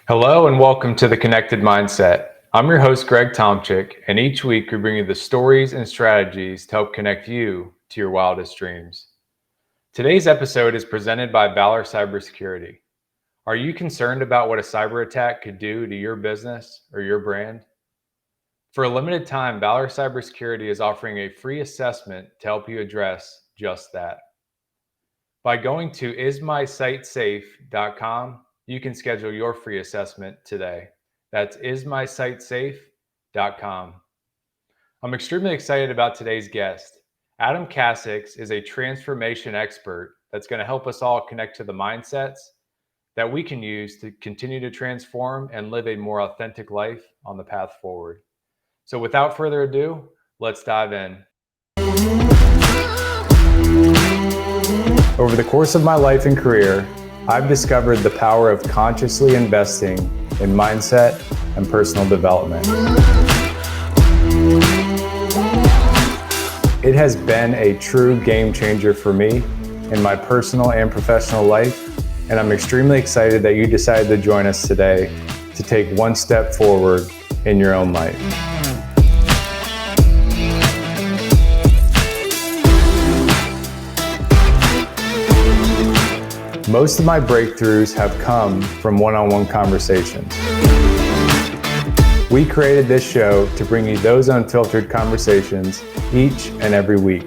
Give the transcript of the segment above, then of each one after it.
Hello and welcome to The Connected Mindset. I'm your host, Greg Tomczyk, and each week we bring you the stories and strategies to help connect you to your wildest dreams. Today's episode is presented by Valor Cybersecurity. Are you concerned about what a cyber attack could do to your business or your brand? For a limited time, Valor Cybersecurity is offering a free assessment to help you address just that. By going to ismysitesafe.com, you can schedule your free assessment today. That's ismysitesafe.com. I'm extremely excited about today's guest. Adam Kasix is a transformation expert that's going to help us all connect to the mindsets that we can use to continue to transform and live a more authentic life on the path forward. So without further ado, let's dive in. Over the course of my life and career, I've discovered the power of consciously investing in mindset and personal development. It has been a true game changer for me in my personal and professional life, and I'm extremely excited that you decided to join us today to take one step forward in your own life. Most of my breakthroughs have come from one-on-one conversations. We created this show to bring you those unfiltered conversations each and every week.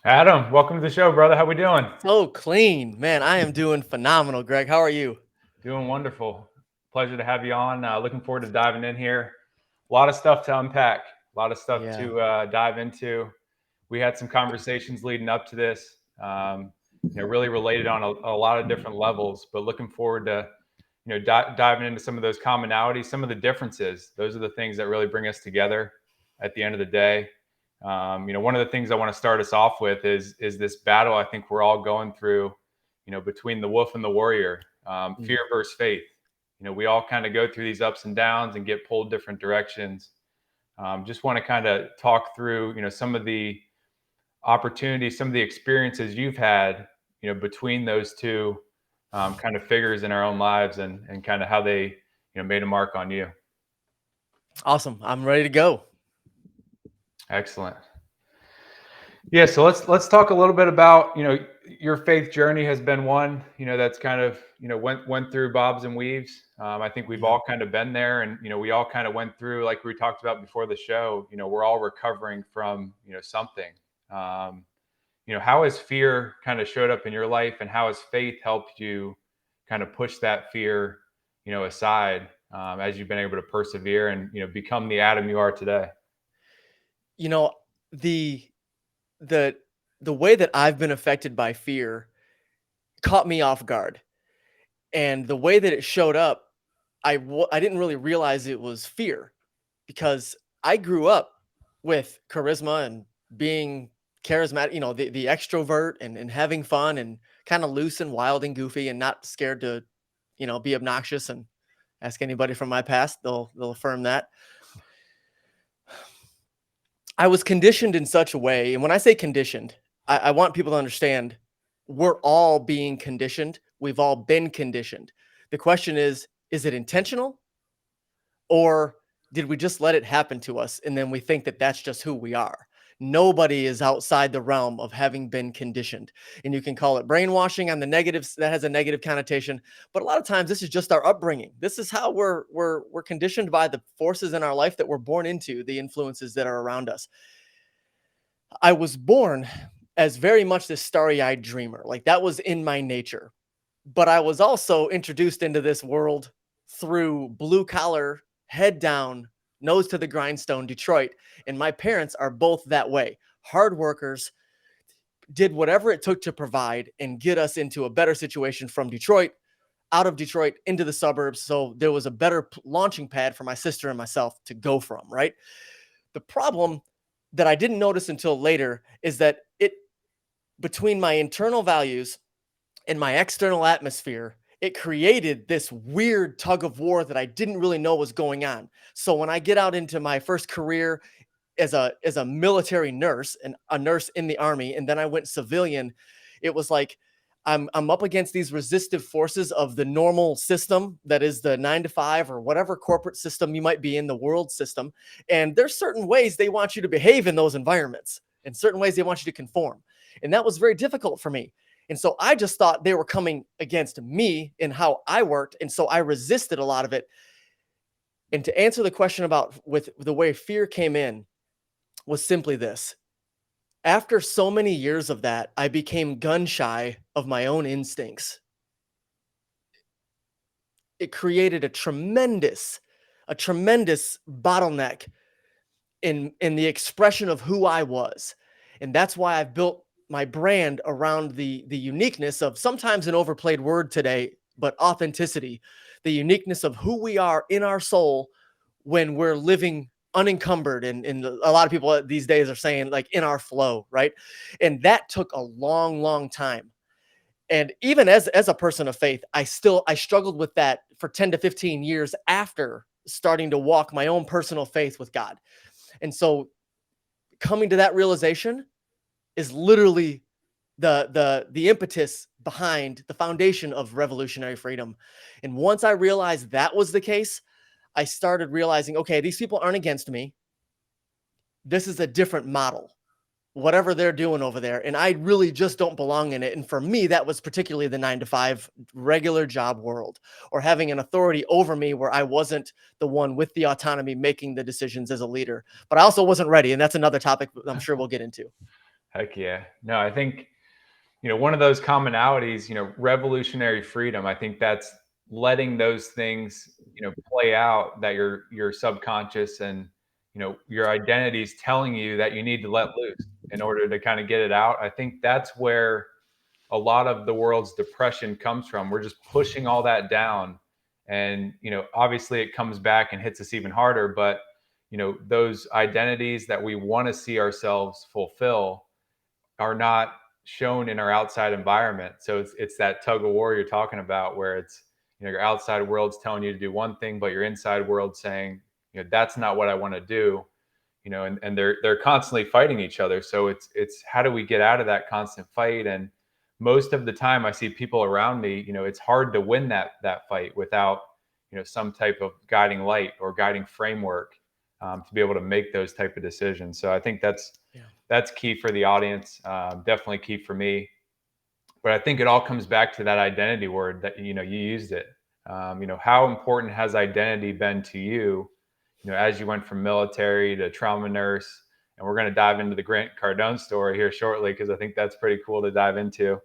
Adam, welcome to the show, brother. How we doing? So clean, man. I am doing phenomenal, Greg. How are you? Doing wonderful. Pleasure to have you on. Looking forward to diving in here. A lot of stuff to unpack, a lot of stuff to dive into. We had some conversations leading up to this, really related on a lot of different levels, but looking forward to, diving into some of those commonalities, some of the differences. Those are the things that really bring us together at the end of the day. One of the things I want to start us off with is this battle I think we're all going through, between the wolf and the warrior, fear versus faith. We all kind of go through these ups and downs and get pulled different directions. Just want to kind of talk through, some of the opportunities, some of the experiences you've had, between those two kind of figures in our own lives and kind of how they, made a mark on you. Awesome. I'm ready to go. Excellent. Yeah, so let's talk a little bit about, your faith journey has been one, that's kind of, went through bobs and weaves. I think we've all kind of been there, and, we all kind of went through, like we talked about before the show, we're all recovering from, something. How has fear kind of showed up in your life, and how has faith helped you kind of push that fear, aside, as you've been able to persevere and, become the Adam you are today? The way that I've been affected by fear caught me off guard. And the way that it showed up, I didn't really realize it was fear, because I grew up with charisma and being charismatic, the extrovert and having fun and kind of loose and wild and goofy and not scared to, be obnoxious. And ask anybody from my past, they'll affirm that. I was conditioned in such a way, and when I say conditioned, I want people to understand we're all being conditioned. We've all been conditioned. The question is it intentional, or did we just let it happen to us and then we think that that's just who we are? Nobody is outside the realm of having been conditioned. And you can call it brainwashing on the negatives. That has a negative connotation. But a lot of times this is just our upbringing. This is how we're conditioned by the forces in our life that we're born into, the influences that are around us. I was born as very much this starry-eyed dreamer. Like, that was in my nature. But I was also introduced into this world through blue collar, head down, nose to the grindstone Detroit. And my parents are both that way. Hard workers, did whatever it took to provide and get us into a better situation from Detroit, out of Detroit, into the suburbs. So there was a better launching pad for my sister and myself to go from, right? The problem that I didn't notice until later is that between my internal values and my external atmosphere, it created this weird tug of war that I didn't really know was going on. So when I get out into my first career as a military nurse and a nurse in the army, and then I went civilian, it was like I'm up against these resistive forces of the normal system that is the 9 to 5 or whatever corporate system you might be in, the world system. And there's certain ways they want you to behave in those environments, and certain ways they want you to conform. And that was very difficult for me. And so I just thought they were coming against me and how I worked. And so I resisted a lot of it. And to answer the question about with the way fear came in was simply this. After so many years of that, I became gun shy of my own instincts. It created a tremendous bottleneck in the expression of who I was. And that's why I've built my brand around the uniqueness of, sometimes an overplayed word today, but authenticity, the uniqueness of who we are in our soul when we're living unencumbered. And a lot of people these days are saying like in our flow, right? And that took a long, long time. And even as a person of faith, I struggled with that for 10 to 15 years after starting to walk my own personal faith with God. And so coming to that realization is literally the impetus behind the foundation of revolutionary freedom. And once I realized that was the case, I started realizing, okay, these people aren't against me. This is a different model, whatever they're doing over there. And I really just don't belong in it. And for me, that was particularly the 9 to 5 regular job world, or having an authority over me where I wasn't the one with the autonomy making the decisions as a leader. But I also wasn't ready. And that's another topic I'm sure we'll get into. Heck yeah. No, I think, one of those commonalities, revolutionary freedom, I think that's letting those things, play out, that your subconscious and, your identity is telling you that you need to let loose in order to kind of get it out. I think that's where a lot of the world's depression comes from. We're just pushing all that down. And, obviously it comes back and hits us even harder. But, those identities that we want to see ourselves fulfill are not shown in our outside environment. So it's that tug of war you're talking about, where it's, your outside world's telling you to do one thing, but your inside world saying, that's not what I want to do. And they're constantly fighting each other. So it's how do we get out of that constant fight? And most of the time I see people around me, it's hard to win that fight without, some type of guiding light or guiding framework, to be able to make those type of decisions. So I think that's key for the audience. Definitely key for me. But I think it all comes back to that identity word that, you used it. How important has identity been to you, as you went from military to trauma nurse? And we're going to dive into the Grant Cardone story here shortly, because I think that's pretty cool to dive into.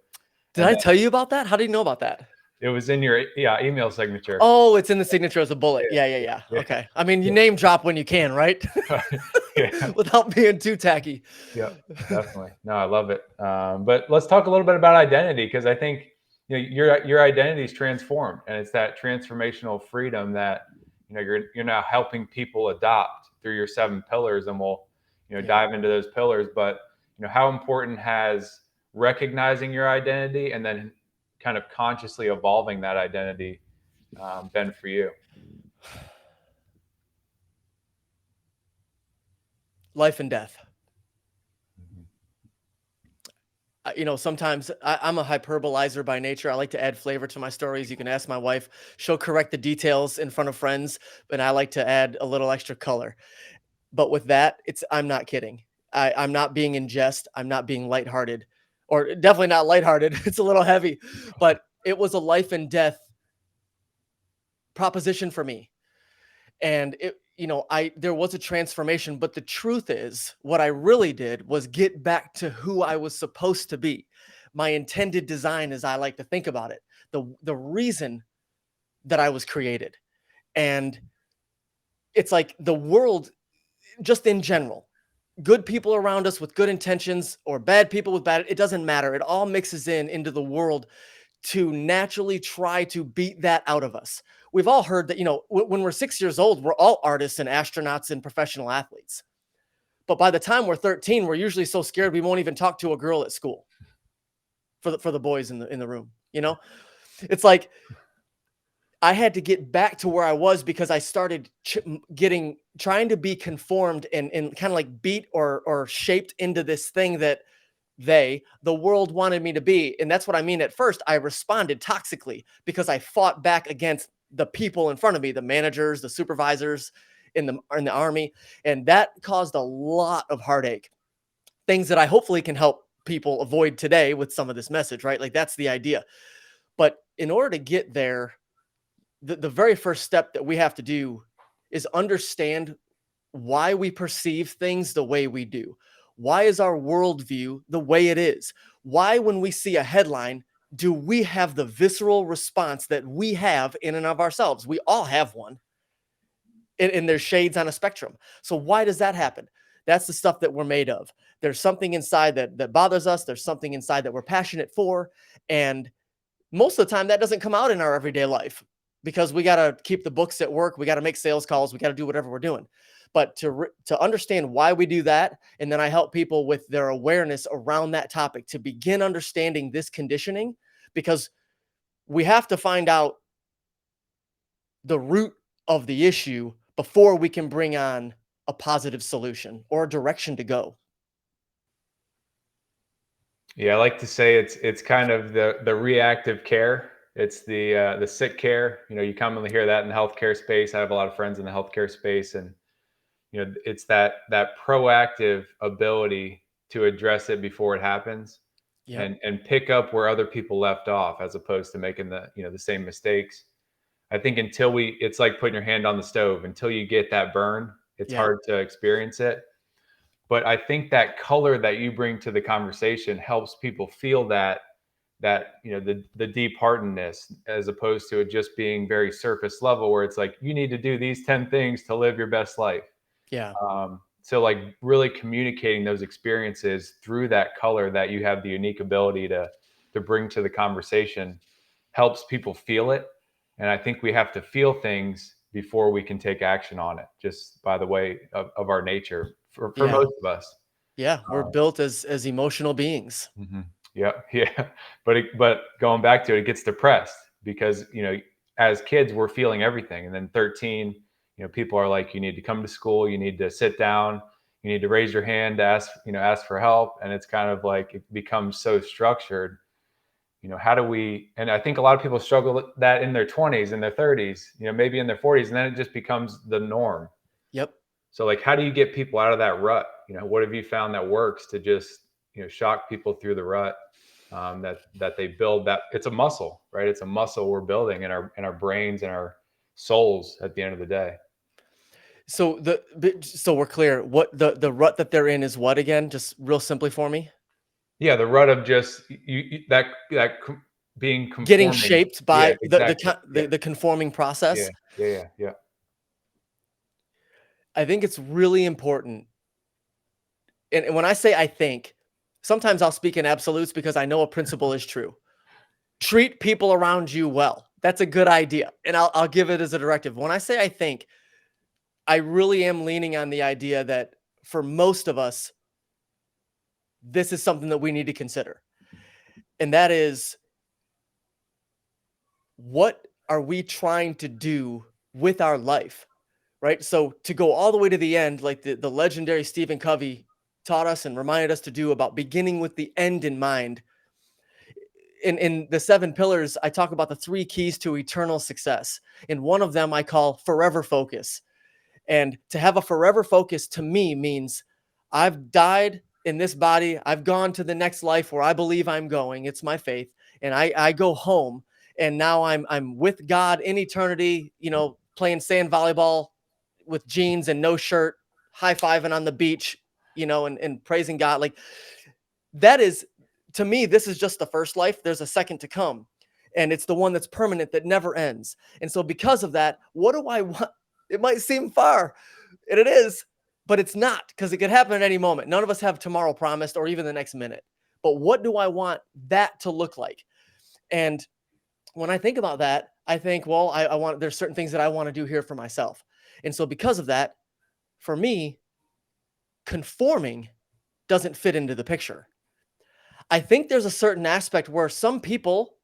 Did I tell you about that? How do you know about that? It was in your email signature. Oh, it's in the signature as a bullet. Yeah. Okay. I mean, you name drop when you can, right? Yeah. Without being too tacky. Yeah, definitely. No, I love it. But let's talk a little bit about identity, because I think, your identity is transformed, and it's that transformational freedom that, you're now helping people adopt through your 7 pillars, and we'll, dive into those pillars. But, how important has recognizing your identity and then kind of consciously evolving that identity been for you? Life and death. Mm-hmm. Sometimes I'm a hyperbolizer by nature. I like to add flavor to my stories. You can ask my wife. She'll correct the details in front of friends, but I like to add a little extra color. But with that, I'm not kidding. I'm not being in jest. I'm not being lighthearted, or definitely not lighthearted. It's a little heavy, but it was a life and death proposition for me. And there was a transformation, but the truth is what I really did was get back to who I was supposed to be. My intended design, as I like to think about it, the reason that I was created. And it's like the world, just in general, good people around us with good intentions or bad people with bad, it doesn't matter. It all mixes into the world to naturally try to beat that out of us. We've all heard that, when we're 6 years old, we're all artists and astronauts and professional athletes. But by the time we're 13, we're usually so scared we won't even talk to a girl at school for the boys in the room. It's like I had to get back to where I was because I started trying to be conformed and kind of like beat or shaped into this thing that the world wanted me to be. And that's what I mean. At first, I responded toxically because I fought back against the people in front of me, the managers, the supervisors in the army. And that caused a lot of heartache. Things that I hopefully can help people avoid today with some of this message, right? Like that's the idea. But in order to get there, the very first step that we have to do is understand why we perceive things the way we do. Why is our worldview the way it is? Why, when we see a headline, do we have the visceral response that we have in and of ourselves? We all have one, and there's shades on a spectrum. So why does that happen? That's the stuff that we're made of. There's something inside that bothers us. There's something inside that we're passionate for. And most of the time that doesn't come out in our everyday life because we got to keep the books at work. We got to make sales calls. We got to do whatever we're doing. But to understand why we do that, and then I help people with their awareness around that topic to begin understanding this conditioning, because we have to find out the root of the issue before we can bring on a positive solution or a direction to go. Yeah, I like to say it's kind of the reactive care. It's the sick care. You know, you commonly hear that in the healthcare space. I have a lot of friends in the healthcare space, and you know, it's that proactive ability to address it before it happens, Yep. and pick up where other people left off, as opposed to making the same mistakes. I think it's like putting your hand on the stove. Until you get that burn, it's Yeah. hard to experience it. But I think that color that you bring to the conversation helps people feel that the deep heartedness, as opposed to it just being very surface level, where it's like you need to do these 10 things to live your best life. Yeah. So like really communicating those experiences through that color that you have the unique ability to bring to the conversation helps people feel it. And I think we have to feel things before we can take action on it, just by the way of our nature for Yeah. most of us. Yeah. We're built as emotional beings. Mhm. Yeah, yeah. But going back to it, it gets depressed because, as kids, we're feeling everything. And then 13, people are like, you need to come to school, you need to sit down, you need to raise your hand to ask for help. And it's kind of like it becomes so structured. How do we, and I think a lot of people struggle with that in their 20s, in their 30s, maybe in their 40s, and then it just becomes the norm. Yep. So like, how do you get people out of that rut? What have you found that works to just, shock people through the rut? That they build, that it's a muscle, right? It's a muscle we're building in our brains and our souls at the end of the day. So so we're clear. What the rut that they're in is what again? Just real simply for me. Yeah, the rut of just being Getting conforming. shaped Yeah, by exactly. Yeah, the conforming yeah, process. yeah, yeah, yeah. I think it's really important. And when I say I think, sometimes I'll speak in absolutes because I know a principle is true. Treat people around you well. That's a good idea. And I'll give it as a directive. When I say I think, I really am leaning on the idea that for most of us, this is something that we need to consider. And that is, what are we trying to do with our life? Right. So to go all the way to the end, like the legendary Stephen Covey taught us and reminded us to do, about beginning with the end in mind. In the 7 pillars, I talk about the 3 keys to eternal success. And one of them I call forever focus. And to have a forever focus to me means I've died in this body. I've gone to the next life where I believe I'm going. It's my faith. And I go home, and now I'm with God in eternity, playing sand volleyball with jeans and no shirt, high-fiving on the beach, and praising God. Like, that is, to me, this is just the first life. There's a second to come. And it's the one that's permanent, that never ends. And so because of that, what do I want? It might seem far, and it is, but it's not, because it could happen at any moment. None of us have tomorrow promised, or even the next minute. But what do I want that to look like? And when I think about that, I think, well, there's certain things that I want to do here for myself. And so because of that, for me, conforming doesn't fit into the picture. I think there's a certain aspect where some people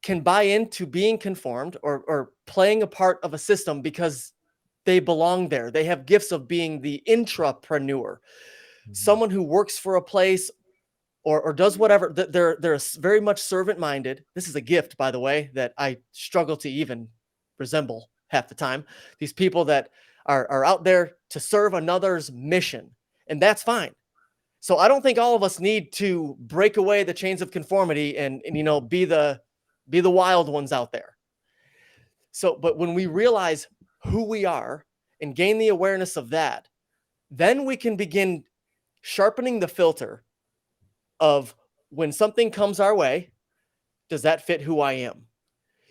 can buy into being conformed or playing a part of a system because they belong there. They have gifts of being the intrapreneur, someone who works for a place or does whatever. They're very much servant minded. This is a gift, by the way, that I struggle to even resemble half the time. These people that are out there to serve another's mission, and that's fine. So I don't think all of us need to break away the chains of conformity and be the wild ones out there. So, but when we realize who we are and gain the awareness of that, then we can begin sharpening the filter of when something comes our way, does that fit who I am?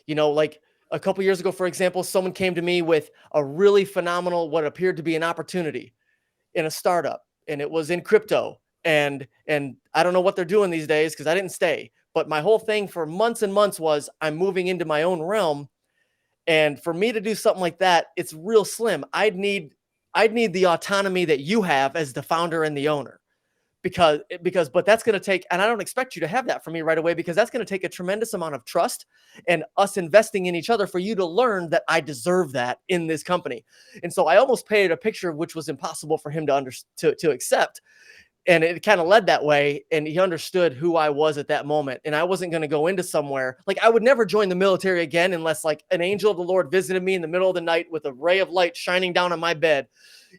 Like a couple years ago, for example, someone came to me with a really phenomenal, what appeared to be an opportunity in a startup, and it was in crypto. And I don't know what they're doing these days because I didn't stay. But my whole thing for months and months was I'm moving into my own realm. And for me to do something like that, it's real slim. I'd need the autonomy that you have as the founder and the owner. But that's going to take, and I don't expect you to have that from me right away, because that's going to take a tremendous amount of trust and us investing in each other for you to learn that I deserve that in this company. And so I almost painted a picture which was impossible for him to accept. And it kind of led that way. And he understood who I was at that moment. And I wasn't going to go into somewhere like I would never join the military again unless like an angel of the Lord visited me in the middle of the night with a ray of light shining down on my bed.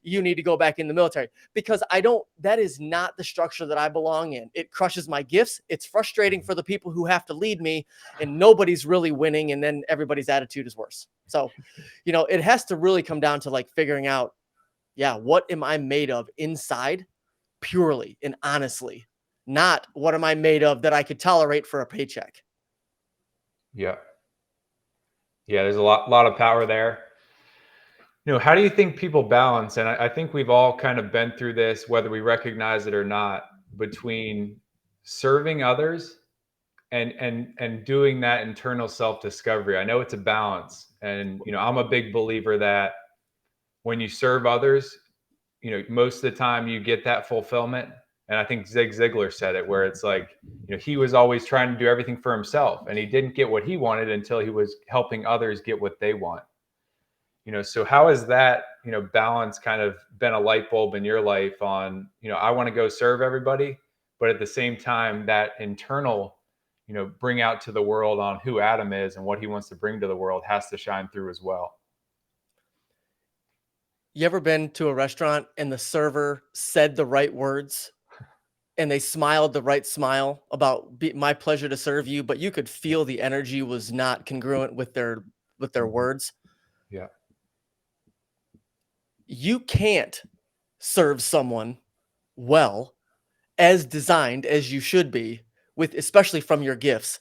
You need to go back in the military, because that is not the structure that I belong in. It crushes my gifts. It's frustrating for the people who have to lead me, and nobody's really winning. And then everybody's attitude is worse. So, it has to really come down to like figuring out, what am I made of inside? Purely and honestly, not what am I made of that I could tolerate for a paycheck. Yeah. There's a lot of power there. How do you think people balance? And I think we've all kind of been through this, whether we recognize it or not, between serving others and doing that internal self-discovery. I know it's a balance, and I'm a big believer that when you serve others, most of the time you get that fulfillment. And I think Zig Ziglar said it, where it's like, he was always trying to do everything for himself, and he didn't get what he wanted until he was helping others get what they want. So how has that, balance kind of been a light bulb in your life on, I want to go serve everybody, but at the same time, that internal, bring out to the world on who Adam is and what he wants to bring to the world has to shine through as well. You ever been to a restaurant and the server said the right words and they smiled the right smile about my pleasure to serve you, but you could feel the energy was not congruent with their words? Yeah. You can't serve someone well as designed as you should be, especially from your gifts,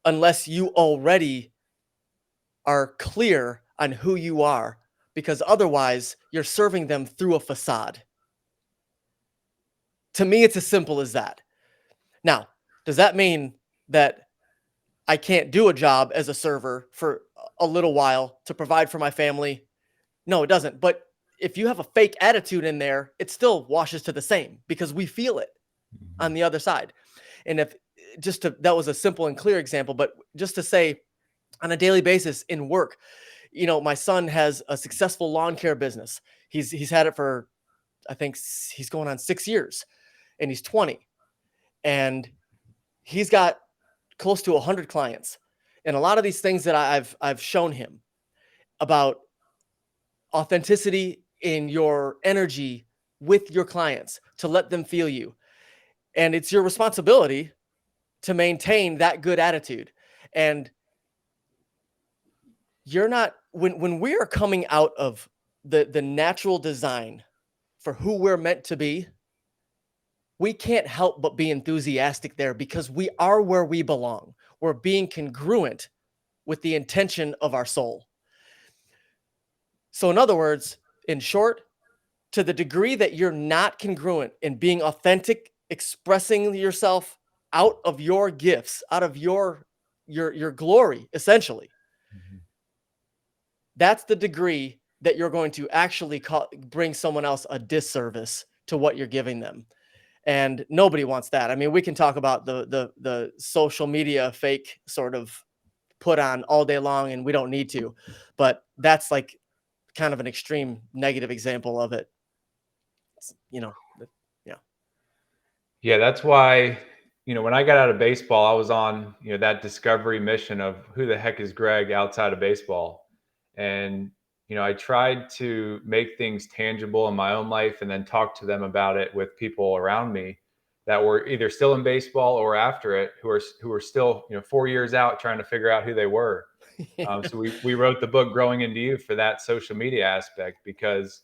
unless you already are clear on who you are, because otherwise you're serving them through a facade. To me, it's as simple as that. Now, does that mean that I can't do a job as a server for a little while to provide for my family? No, it doesn't. But if you have a fake attitude in there, it still washes to the same, because we feel it on the other side. And that was a simple and clear example, but just to say, on a daily basis in work, my son has a successful lawn care business. He's had it for, I think he's going on 6 years, and he's 20, and he's got close to 100 clients. And a lot of these things that I've shown him about authenticity in your energy with your clients, to let them feel you. And it's your responsibility to maintain that good attitude. And you're not, when we are coming out of the natural design for who we're meant to be, we can't help but be enthusiastic there, because we are where we belong. We're being congruent with the intention of our soul. So in other words, in short, to the degree that you're not congruent in being authentic, expressing yourself out of your gifts, out of your glory, essentially, that's the degree that you're going to actually bring someone else a disservice to what you're giving them. And nobody wants that. I mean, we can talk about the social media fake sort of put on all day long and we don't need to. But that's like kind of an extreme negative example of it. Yeah. Yeah, that's why, when I got out of baseball, I was on, that discovery mission of who the heck is Greg outside of baseball. And, I tried to make things tangible in my own life and then talk to them about it with people around me that were either still in baseball or after it, who are still, 4 years out trying to figure out who they were. So we wrote the book Growing Into You for that social media aspect, because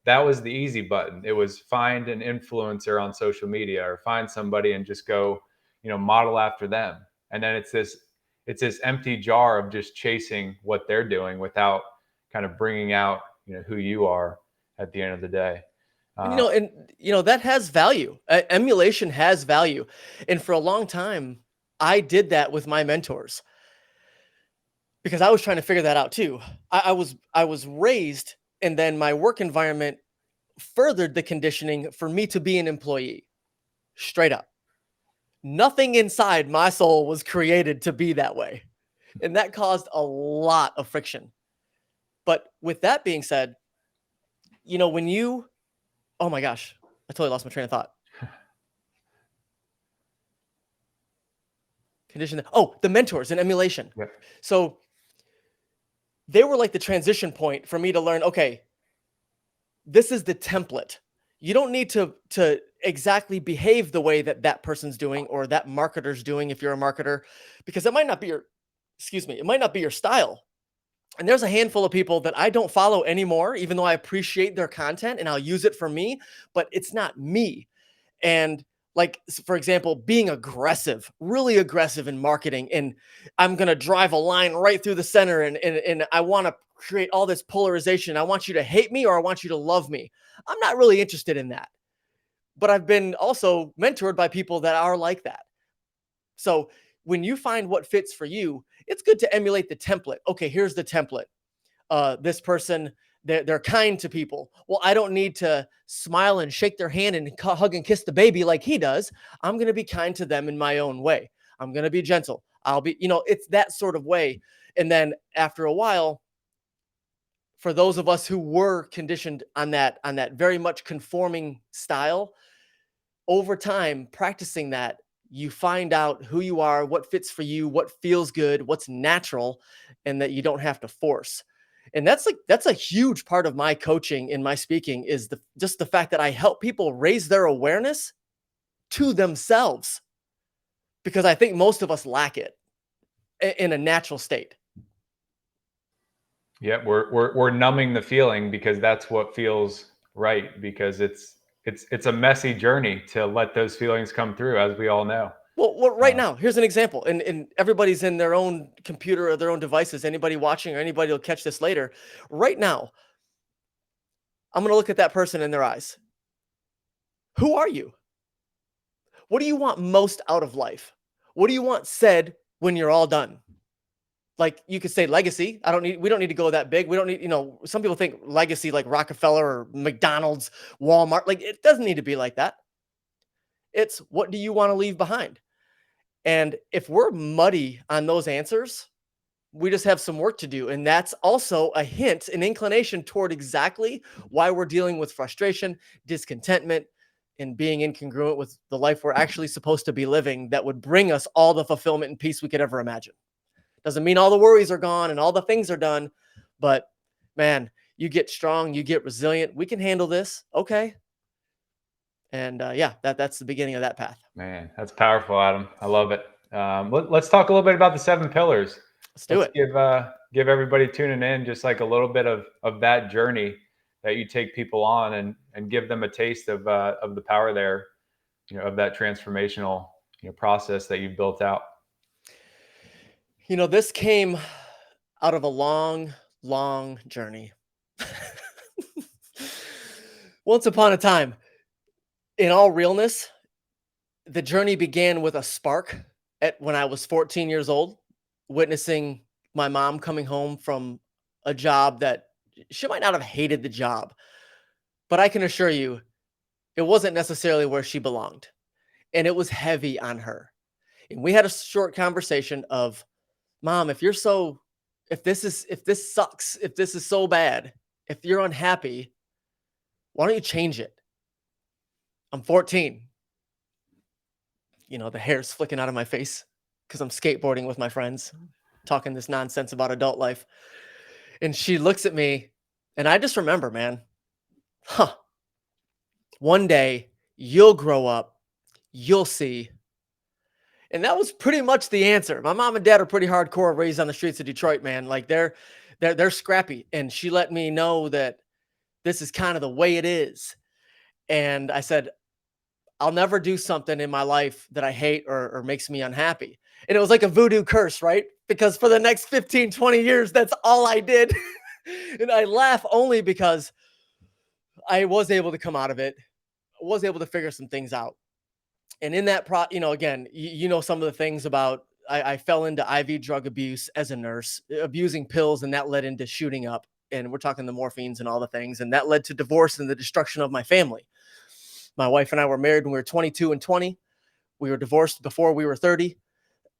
that was the easy button. It was find an influencer on social media or find somebody and just go, model after them. And then it's this empty jar of just chasing what they're doing without kind of bringing out, who you are at the end of the day. That has value. Emulation has value. And for a long time, I did that with my mentors because I was trying to figure that out too. I was raised, and then my work environment furthered the conditioning for me to be an employee. Straight up. Nothing inside my soul was created to be that way. And that caused a lot of friction. But with that being said, oh my gosh, I totally lost my train of thought. The mentors and emulation. Yep. So they were like the transition point for me to learn, okay, this is the template. You don't need to exactly behave the way that person's doing or that marketer's doing if you're a marketer, because it might not be your style. And there's a handful of people that I don't follow anymore, even though I appreciate their content and I'll use it for me, but it's not me. And like, for example, being aggressive, really aggressive in marketing, and I'm going to drive a line right through the center, and I want to create all this polarization. I want you to hate me or I want you to love me. I'm not really interested in that. But I've been also mentored by people that are like that. So when you find what fits for you, it's good to emulate the template. Okay, here's the template. This person, they're kind to people. Well, I don't need to smile and shake their hand and hug and kiss the baby like he does. I'm going to be kind to them in my own way. I'm going to be gentle. It's that sort of way. And then after a while, for those of us who were conditioned on that very much conforming style, over time, practicing that, you find out who you are, what fits for you, what feels good, what's natural, and that you don't have to force. And that's a huge part of my coaching and my speaking is just the fact that I help people raise their awareness to themselves, because I think most of us lack it in a natural state. Yeah, we're numbing the feeling because that's what feels right, because it's a messy journey to let those feelings come through, as we all know. Well, right now, here's an example, and everybody's in their own computer or their own devices. Anybody watching or anybody will catch this later. Right now, I'm going to look at that person in their eyes. Who are you? What do you want most out of life? What do you want said when you're all done? Like, you could say legacy. We don't need to go that big. We don't need, some people think legacy like Rockefeller or McDonald's, Walmart. Like, it doesn't need to be like that. It's what do you want to leave behind? And if we're muddy on those answers, we just have some work to do. And that's also a hint, an inclination toward exactly why we're dealing with frustration, discontentment, and being incongruent with the life we're actually supposed to be living that would bring us all the fulfillment and peace we could ever imagine. Doesn't mean all the worries are gone and all the things are done, but man, you get strong, you get resilient. We can handle this. Okay. And that's the beginning of that path. Man, that's powerful, Adam. I love it. Let's talk a little bit about the 7 pillars. Let's do it. Give everybody tuning in just like a little bit of that journey that you take people on, and give them a taste of the power there, of that transformational process that you've built out. This came out of a long, long journey. Once upon a time, in all realness, the journey began with a spark when I was 14 years old, witnessing my mom coming home from a job that she might not have hated the job, but I can assure you it wasn't necessarily where she belonged, and it was heavy on her. And we had a short conversation of Mom, if this sucks, if this is so bad, if you're unhappy, why don't you change it? I'm 14. The hair's flicking out of my face because I'm skateboarding with my friends, talking this nonsense about adult life. And she looks at me, and I just remember, man, one day you'll grow up, you'll see. And that was pretty much the answer. My mom and dad are pretty hardcore, raised on the streets of Detroit, man. Like they're scrappy. And she let me know that this is kind of the way it is. And I said, I'll never do something in my life that I hate or makes me unhappy. And it was like a voodoo curse, right? Because for the next 15, 20 years, that's all I did. And I laugh only because I was able to come out of it, was able to figure some things out. And in that again, some of the things about I fell into IV drug abuse as a nurse, abusing pills, and that led into shooting up. And we're talking the morphines and all the things, and that led to divorce and the destruction of my family. My wife and I were married when we were 22 and 20. We were divorced before we were 30,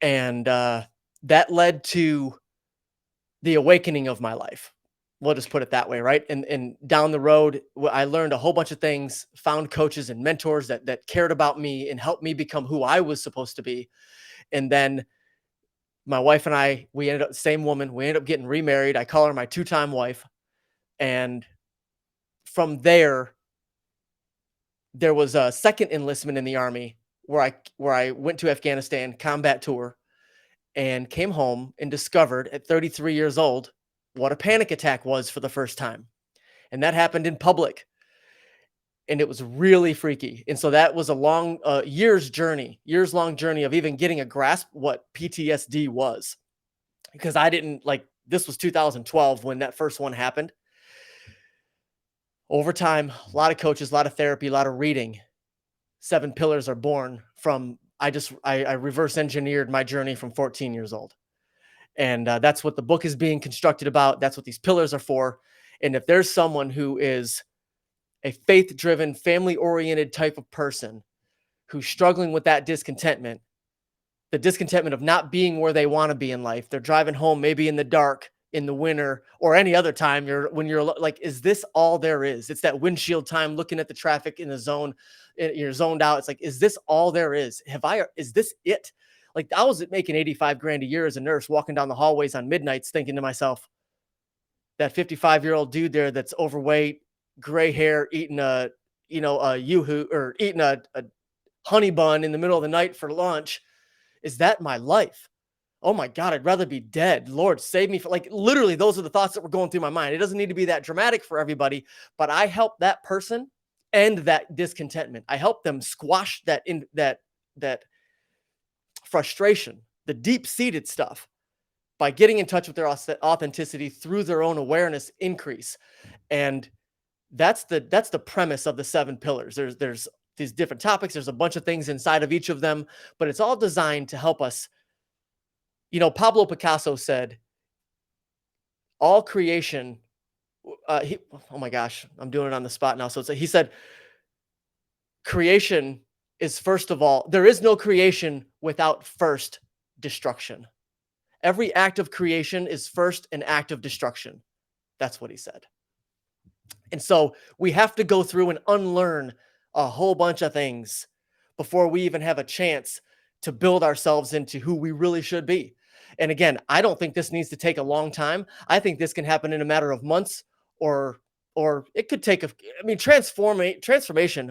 and that led to the awakening of my life. We'll just put it that way, right? And down the road, I learned a whole bunch of things, found coaches and mentors that cared about me and helped me become who I was supposed to be. And then my wife and I, we ended up, same woman, we ended up getting remarried. I call her my 2-time wife. And from there was a second enlistment in the Army where I went to Afghanistan combat tour and came home and discovered at 33 years old what a panic attack was for the first time. And that happened in public. And it was really freaky. And so that was a long years long journey of even getting a grasp what PTSD was. Because I didn't this was 2012 when that first one happened. Over time, a lot of coaches, a lot of therapy, a lot of reading. 7 pillars are born from, I reverse engineered my journey from 14 years old. And that's what the book is being constructed about. That's what these pillars are for. And if there's someone who is a faith-driven, family-oriented type of person who's struggling with that discontentment, the discontentment of not being where they want to be in life, they're driving home maybe in the dark, in the winter, or any other time, when you're like, is this all there is? It's that windshield time, looking at the traffic in the zone, you're zoned out. It's like, is this all there is? Is this it? Like, I was making 85 grand a year as a nurse, walking down the hallways on midnights, thinking to myself, that 55-year-old dude there that's overweight, gray hair, eating a yoo-hoo, or eating a honey bun in the middle of the night for lunch. Is that my life? Oh my God, I'd rather be dead. Lord, save me. Literally, those are the thoughts that were going through my mind. It doesn't need to be that dramatic for everybody, but I help that person end that discontentment. I help them squash that frustration, the deep-seated stuff, by getting in touch with their authenticity through their own awareness increase. And that's the premise of the 7 pillars. There's these different topics. There's a bunch of things inside of each of them, but it's all designed to help us. Pablo Picasso said, all creation, oh my gosh, I'm doing it on the spot now. So he said, creation is, first of all, there is no creation without first destruction. Every act of creation is first an act of destruction. That's what he said. And so we have to go through and unlearn a whole bunch of things before we even have a chance to build ourselves into who we really should be. And again, I don't think this needs to take a long time. I think this can happen in a matter of months, or it could take transformation,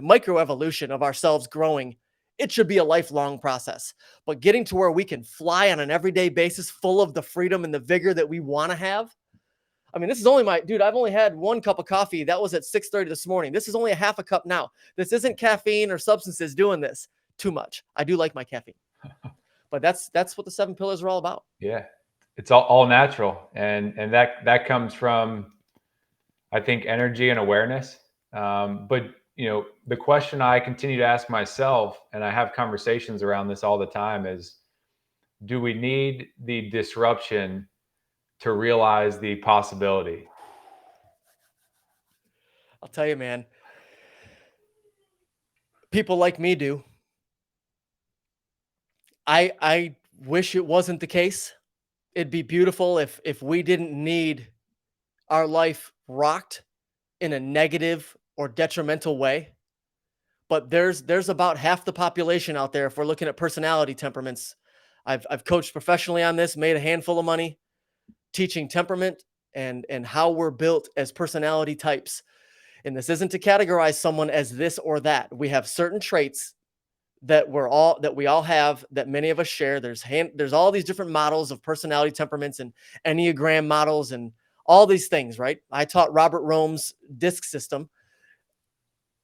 microevolution of ourselves growing. It should be a lifelong process. But getting to where we can fly on an everyday basis, full of the freedom and the vigor that we want to have. I mean, this is only I've only had 1 cup of coffee. That was at 6:30 this morning. This is only a half a cup now. This isn't caffeine or substances doing this too much. I do like my caffeine. But that's what the 7 pillars are all about. Yeah. It's all natural. And that comes from, I think, energy and awareness. But the question I continue to ask myself, and I have conversations around this all the time, is, do we need the disruption to realize the possibility? I'll tell you, man, people like me do. I wish it wasn't the case. it'd be beautiful if we didn't need our life rocked in a negative or detrimental way. But there's about half the population out there, if we're looking at personality temperaments. I've coached professionally on this, made a handful of money teaching temperament and how we're built as personality types. And this isn't to categorize someone as this or that. We have certain traits that we all have, that many of us share. There's all these different models of personality temperaments and Enneagram models and all these things, right? I taught Robert Rome's DISC system,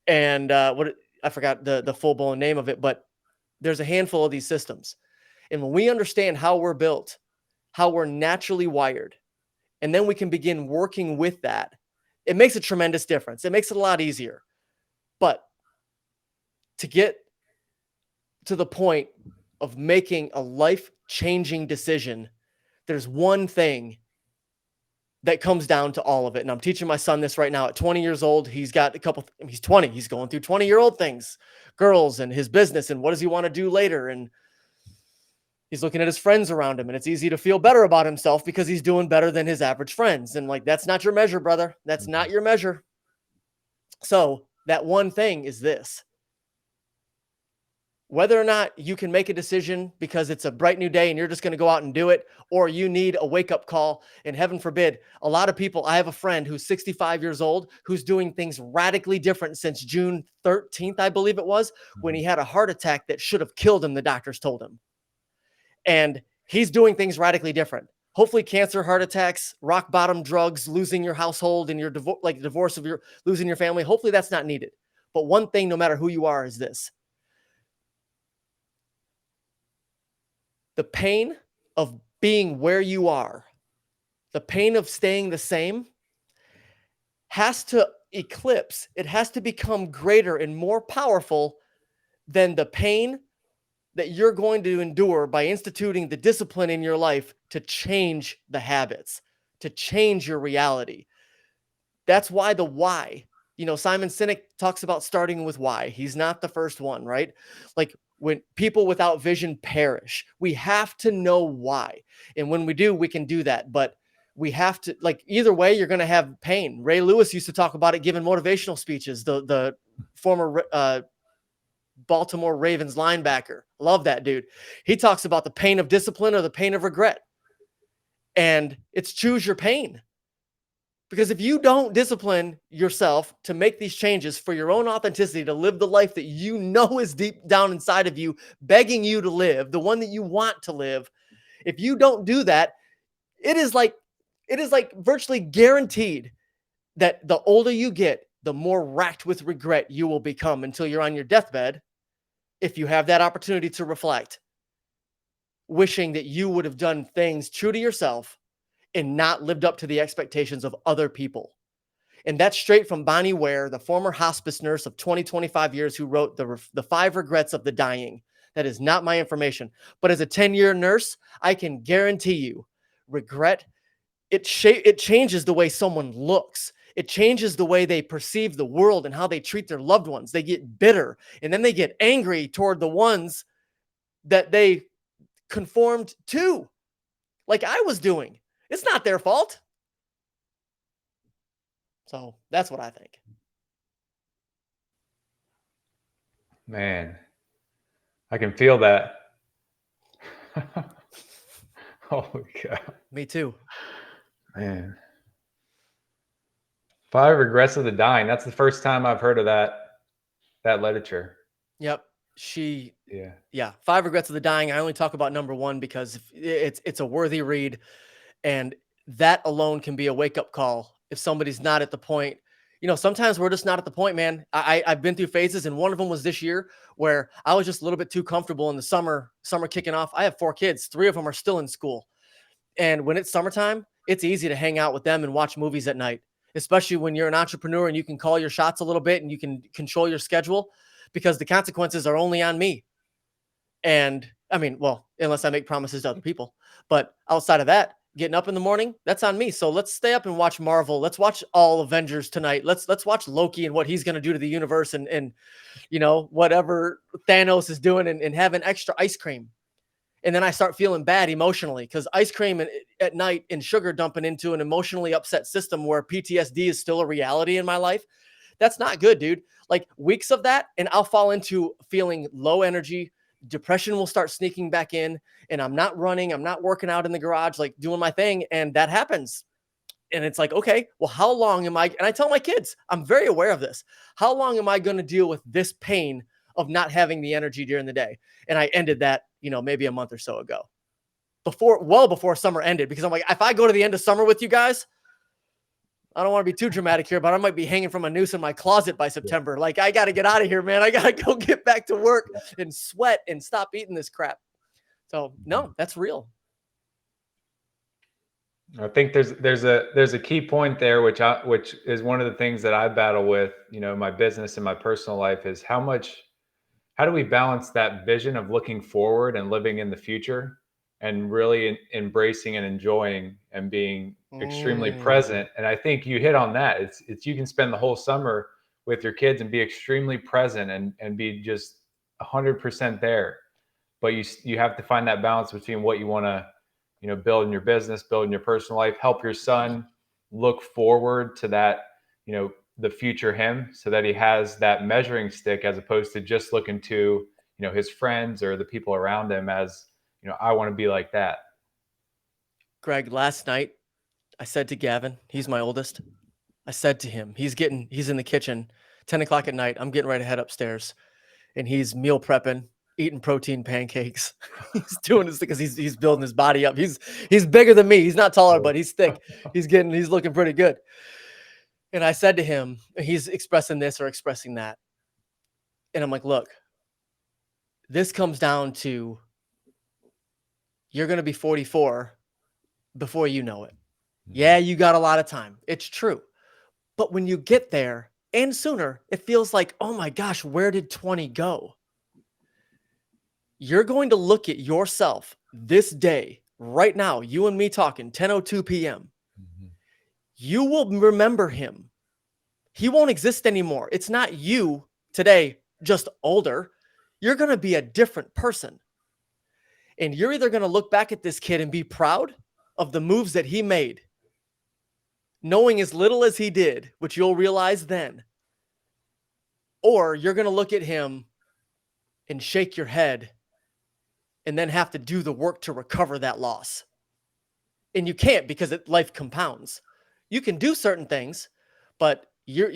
and I forgot the full blown name of it, but there's a handful of these systems. And when we understand how we're built, how we're naturally wired, and then we can begin working with that, it makes a tremendous difference. It makes it a lot easier. But to get to the point of making a life-changing decision, there's one thing that comes down to all of it. And I'm teaching my son this right now at 20 years old. He's got he's 20. He's going through 20-year-old things, girls and his business and what does he want to do later. And he's looking at his friends around him, and it's easy to feel better about himself because he's doing better than his average friends. And like, that's not your measure, brother. That's not your measure. So that one thing is this: whether or not you can make a decision because it's a bright new day and you're just going to go out and do it, or you need a wake-up call, and heaven forbid, a lot of people, I have a friend who's 65 years old who's doing things radically different since June 13th, I believe it was, when he had a heart attack that should have killed him, the doctors told him. And he's doing things radically different. Hopefully cancer, heart attacks, rock bottom drugs, losing your household and your divorce of losing your family. Hopefully that's not needed. But one thing, no matter who you are, is this: the pain of being where you are, the pain of staying the same, has to eclipse, it has to become greater and more powerful than the pain that you're going to endure by instituting the discipline in your life to change the habits, to change your reality. That's why the why. Simon Sinek talks about starting with why. He's not the first one, right? Like, when people without vision perish, we have to know why. And when we do, we can do that. But we have to, either way, you're going to have pain. Ray Lewis used to talk about it giving motivational speeches, the former Baltimore Ravens linebacker. Love that dude. He talks about the pain of discipline or the pain of regret. And it's choose your pain. Because if you don't discipline yourself to make these changes for your own authenticity, to live the life that you know is deep down inside of you, begging you to live, the one that you want to live, if you don't do that, it is like virtually guaranteed that the older you get, the more racked with regret you will become until you're on your deathbed, if you have that opportunity to reflect, wishing that you would have done things true to yourself and not lived up to the expectations of other people. And that's straight from Bonnie Ware, the former hospice nurse of 25 years, who wrote the 5 Regrets of the Dying. That is not my information. But as a 10-year nurse, I can guarantee you, regret, it changes the way someone looks. It changes the way they perceive the world and how they treat their loved ones. They get bitter, and then they get angry toward the ones that they conformed to, like I was doing. It's not their fault. So that's what I think. Man, I can feel that. Holy cow. Me too. Man. 5 Regrets of the Dying. That's the first time I've heard of that literature. Yep. Yeah. 5 Regrets of the Dying. I only talk about number 1 because it's a worthy read. And that alone can be a wake-up call if somebody's not at the point. Sometimes we're just not at the point, man. I've been through phases, and one of them was this year where I was just a little bit too comfortable in the summer kicking off. I have 4 kids. 3 of them are still in school. And when it's summertime, it's easy to hang out with them and watch movies at night, especially when you're an entrepreneur and you can call your shots a little bit and you can control your schedule, because the consequences are only on me. And I mean, well, unless I make promises to other people, but outside of that, getting up in the morning, that's on me. So let's stay up and watch Marvel. Let's watch all Avengers tonight. Let's watch Loki and what he's going to do to the universe, and whatever Thanos is doing, and have an extra ice cream. And then I start feeling bad emotionally because ice cream at night and sugar dumping into an emotionally upset system where PTSD is still a reality in my life. That's not good, dude. Like weeks of that, and I'll fall into feeling low energy. Depression will start sneaking back in, and I'm not running. I'm not working out in the garage, like doing my thing. And that happens. And it's like, okay, well, how long am I? And I tell my kids, I'm very aware of this. How long am I going to deal with this pain of not having the energy during the day? And I ended that, maybe a month or so ago, well before summer ended, because I'm like, if I go to the end of summer with you guys, I don't want to be too dramatic here, but I might be hanging from a noose in my closet by September. Like, I got to get out of here, man. I got to go get back to work and sweat and stop eating this crap. So no, that's real. I think there's a key point there, which is one of the things that I battle with, my business and my personal life, is how do we balance that vision of looking forward and living in the future and really embracing and enjoying and being extremely present. And I think you hit on that. It's you can spend the whole summer with your kids and be extremely present and be just 100% there. But you have to find that balance between what you want to, build in your business, build in your personal life, help your son look forward to that, the future him, so that he has that measuring stick, as opposed to just looking to, his friends or the people around him as, I want to be like that. Greg, last night I said to Gavin, he's my oldest. I said to him, he's in the kitchen, 10 o'clock at night. I'm getting ready to head upstairs, and he's meal prepping, eating protein pancakes. He's doing this because he's building his body up. He's bigger than me. He's not taller, but he's thick. He's looking pretty good. And I said to him, he's expressing this or expressing that. And I'm like, look, this comes down to, you're going to be 44 before you know it. Yeah, you got a lot of time. It's true. But when you get there, and sooner, it feels like, oh my gosh, where did 20 go? You're going to look at yourself this day, right now, you and me talking, 10:02 p.m. You will remember him. He won't exist anymore. It's not you today, just older. You're going to be a different person. And you're either going to look back at this kid and be proud of the moves that he made, knowing as little as he did, which you'll realize then, or you're going to look at him and shake your head and then have to do the work to recover that loss. And you can't, because life compounds. You can do certain things, but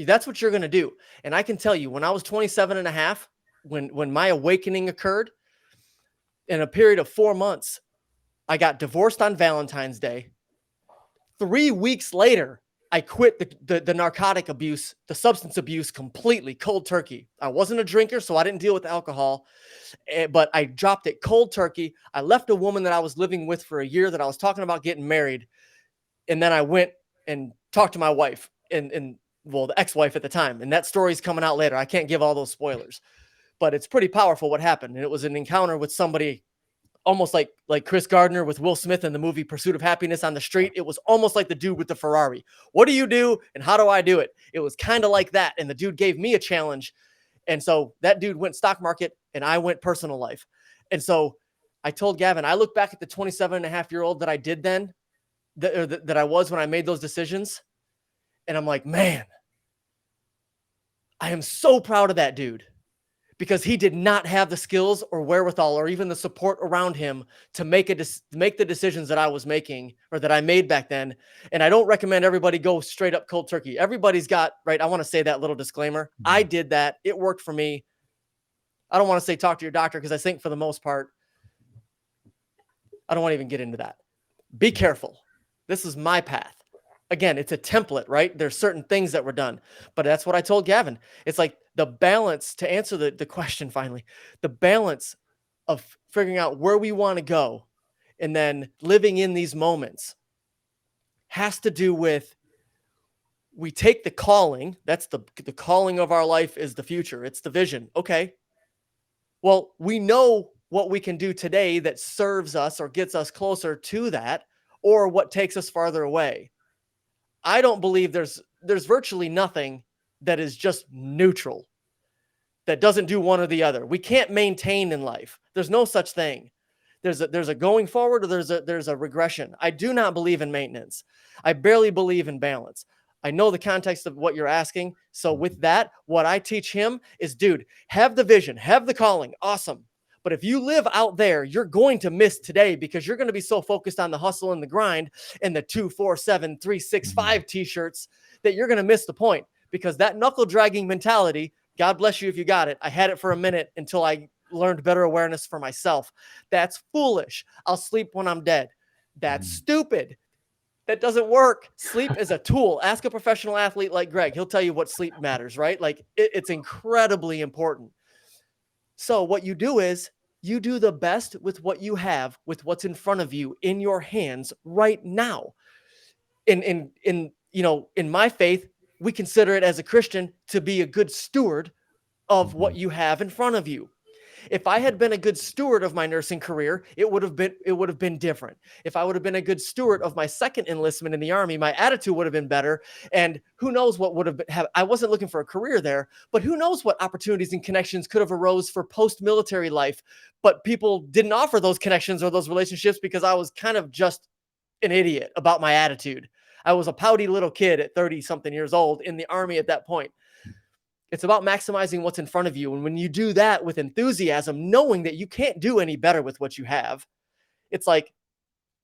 that's what you're going to do. And I can tell you, when I was 27 and a half, when my awakening occurred, in a period of 4 months, I got divorced on Valentine's Day. 3 weeks later, I quit the narcotic abuse, the substance abuse completely, cold turkey. I wasn't a drinker, so I didn't deal with alcohol, but I dropped it cold turkey. I left a woman that I was living with for a year, that I was talking about getting married. And then I went and talked to my wife and the ex-wife at the time. And that story's coming out later. I can't give all those spoilers, but it's pretty powerful what happened. And it was an encounter with somebody almost like Chris Gardner with Will Smith in the movie Pursuit of Happiness on the street. It was almost like the dude with the Ferrari. What do you do and how do I do it? It was kind of like that. And the dude gave me a challenge. And so that dude went stock market and I went personal life. And so I told Gavin, I look back at the 27-and-a-half-year-old that I did then, that I was when I made those decisions. And I'm like, man, I am so proud of that dude, because he did not have the skills or wherewithal or even the support around him to make the decisions that I was making, or that I made back then. And I don't recommend everybody go straight up cold turkey. Everybody's got, right? I want to say that little disclaimer. I did that. It worked for me. I don't want to say talk to your doctor, because I think for the most part, I don't want to even get into that. Be careful. This is my path. Again, it's a template, right? There's certain things that were done, but that's what I told Gavin. It's like the balance, to answer the question finally, the balance of figuring out where we want to go and then living in these moments has to do with, we take the calling. That's the calling of our life is the future. It's the vision. Okay. Well, we know what we can do today that serves us or gets us closer to that, or what takes us farther away. I don't believe there's virtually nothing that is just neutral, that doesn't do one or the other. We can't maintain in life. There's no such thing. There's a going forward, or there's a regression. I do not believe in maintenance. I barely believe in balance. I know the context of what you're asking. So with that, what I teach him is, dude, have the vision, have the calling. Awesome. But if you live out there, you're going to miss today because you're going to be so focused on the hustle and the grind and the 2, 4, 7, 3, 6, 5 t-shirts that you're going to miss the point, because that knuckle dragging mentality, God bless you if you got it. I had it for a minute until I learned better awareness for myself. That's foolish. I'll sleep when I'm dead. That's stupid. That doesn't work. Sleep is a tool. Ask a professional athlete like Greg. He'll tell you what sleep matters, right? Like it's incredibly important. So what you do is you do the best with what you have, with what's in front of you in your hands right now. In my faith, we consider it as a Christian to be a good steward of what you have in front of you. If I had been a good steward of my nursing career, it would have been different. If I would have been a good steward of my second enlistment in the Army, my attitude would have been better. And who knows what would have been, I wasn't looking for a career there, but who knows what opportunities and connections could have arose for post-military life. But people didn't offer those connections or those relationships because I was kind of just an idiot about my attitude. I was a pouty little kid at 30 something years old in the Army at that point. It's about maximizing what's in front of you. And when you do that with enthusiasm, knowing that you can't do any better with what you have, it's like,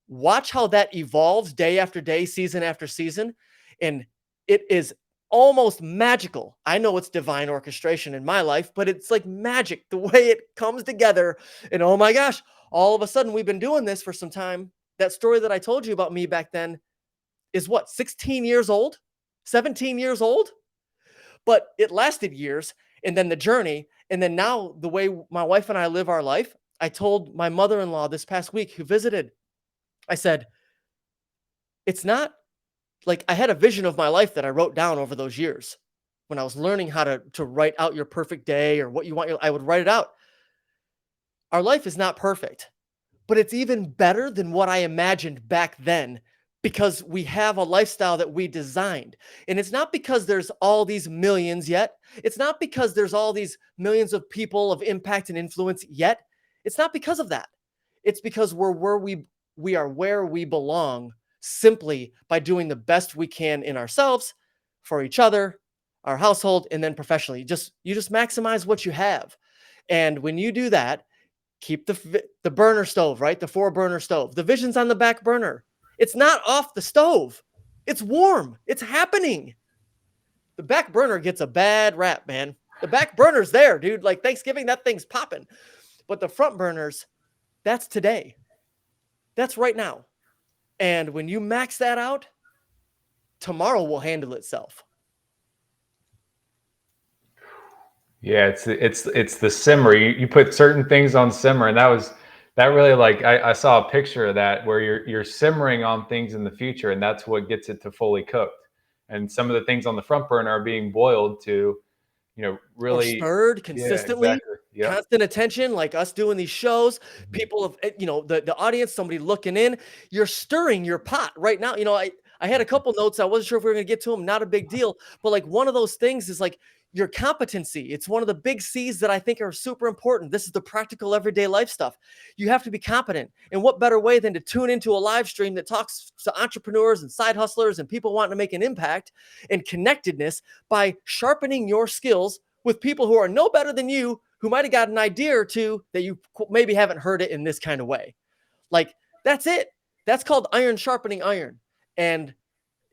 watch how that evolves day after day, season after season. And it is almost magical. I know it's divine orchestration in my life, but it's like magic, the way it comes together. And oh my gosh, all of a sudden we've been doing this for some time. That story that I told you about me back then is what, 16 years old, 17 years old? But it lasted years, and then the journey, and then now the way my wife and I live our life. I told my mother-in-law this past week who visited, I said, it's not like I had a vision of my life that I wrote down over those years. When I was learning how to write out your perfect day or what you want, I would write it out. Our life is not perfect, but it's even better than what I imagined back then, because we have a lifestyle that we designed. And it's not because there's all these millions yet. It's not because there's all these millions of people of impact and influence yet. It's not because of that. It's because we are where we belong, simply by doing the best we can in ourselves, for each other, our household, and then professionally. You just maximize what you have. And when you do that, keep the burner stove, right? The 4-burner stove. The vision's on the back burner. It's not off the stove. It's warm. It's happening. The back burner gets a bad rap, man. The back burner's there, dude. Like Thanksgiving, that thing's popping. But the front burners, that's today. That's right now. And when you max that out, tomorrow will handle itself. Yeah, it's the simmer. You put certain things on simmer, and that really, like, I saw a picture of that where you're simmering on things in the future, and that's what gets it to fully cooked. And some of the things on the front burner are being boiled to, really, or stirred yeah, consistently, exactly. Yep. constant attention, like us doing these shows, people of, the audience, somebody looking in, you're stirring your pot right now. I had a couple notes. I wasn't sure if we were going to get to them. Not a big deal. But like one of those things is like your competency. It's one of the big C's that I think are super important. This is the practical everyday life stuff. You have to be competent. And what better way than to tune into a live stream that talks to entrepreneurs and side hustlers and people wanting to make an impact and connectedness by sharpening your skills with people who are no better than you, who might have got an idea or two that you maybe haven't heard it in this kind of way. Like, that's it. That's called iron sharpening iron. And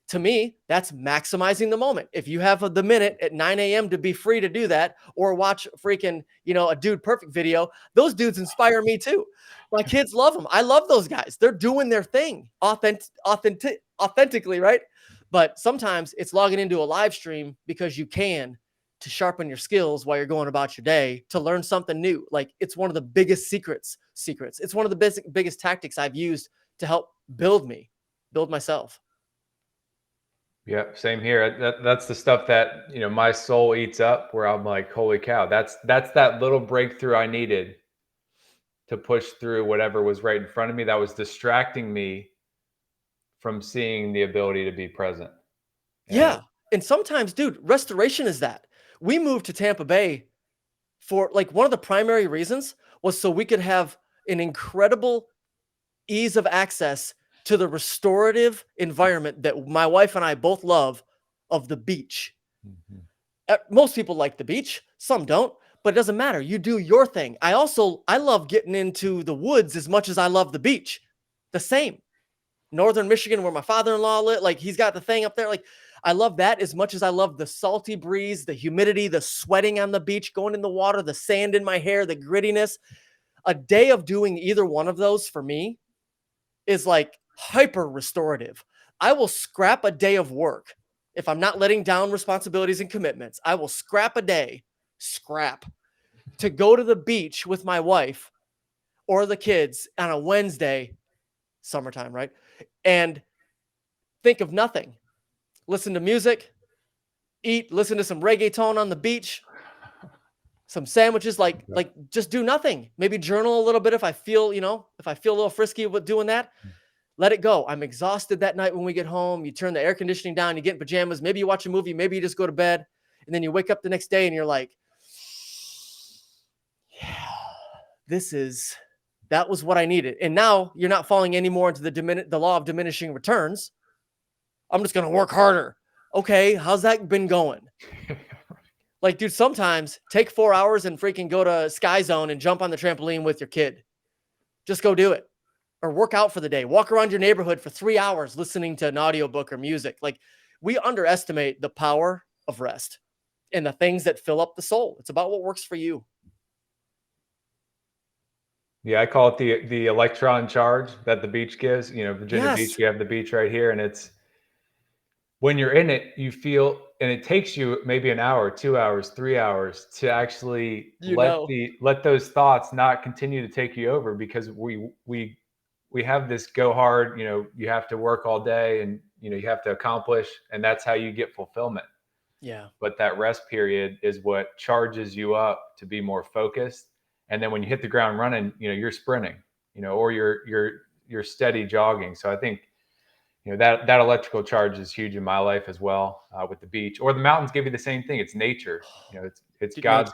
to me, that's maximizing the moment. If you have the minute at 9 a.m. to be free to do that, or watch freaking, a Dude Perfect video, those dudes inspire me too. My kids love them. I love those guys. They're doing their thing authentically, right? But sometimes it's logging into a live stream because you can, to sharpen your skills while you're going about your day, to learn something new. Like, it's one of the biggest secrets. It's one of the biggest tactics I've used to help build myself. Yeah, same here. That's the stuff that, my soul eats up, where I'm like, holy cow, that's that little breakthrough I needed to push through whatever was right in front of me that was distracting me from seeing the ability to be present. Yeah. And sometimes, dude, restoration is that. We moved to Tampa Bay for, like, one of the primary reasons was so we could have an incredible ease of access to the restorative environment that my wife and I both love of the beach. Most people like the beach, some don't, but it doesn't matter. You do your thing. I love getting into the woods as much as I love the beach. The same. Northern Michigan, where my father-in-law lived, like he's got the thing up there. Like I love that as much as I love the salty breeze, the humidity, the sweating on the beach, going in the water, the sand in my hair, the grittiness. A day of doing either one of those for me is like hyper restorative. I will scrap a day of work if I'm not letting down responsibilities and commitments. I will scrap a day, to go to the beach with my wife or the kids on a Wednesday, summertime, right? And think of nothing. Listen to music, listen to some reggaeton on the beach, some sandwiches, like just do nothing. Maybe journal a little bit if I feel, if I feel a little frisky with doing that. Let it go. I'm exhausted that night when we get home. You turn the air conditioning down, you get in pajamas. Maybe you watch a movie. Maybe you just go to bed. And then you wake up the next day and you're like, yeah, that was what I needed. And now you're not falling anymore into the law of diminishing returns. I'm just going to work harder. Okay, how's that been going? Like, dude, sometimes take 4 hours and freaking go to Sky Zone and jump on the trampoline with your kid. Just go do it. Or work out for the day. Walk around your neighborhood for 3 hours listening to an audiobook or music. Like, we underestimate the power of rest and the things that fill up the soul. It's about what works for you. Yeah, I call it the electron charge that the beach gives. Virginia Beach, we have the beach right here, and it's when you're in it, you feel, and it takes you maybe an hour, 2 hours, 3 hours to actually let those thoughts not continue to take you over, because we have this go hard, you have to work all day, and you have to accomplish, and that's how you get fulfillment. Yeah. But that rest period is what charges you up to be more focused. And then when you hit the ground running, you're sprinting, or you're steady jogging. So I think that electrical charge is huge in my life as well, with the beach. Or the mountains give you the same thing. It's nature. It's God's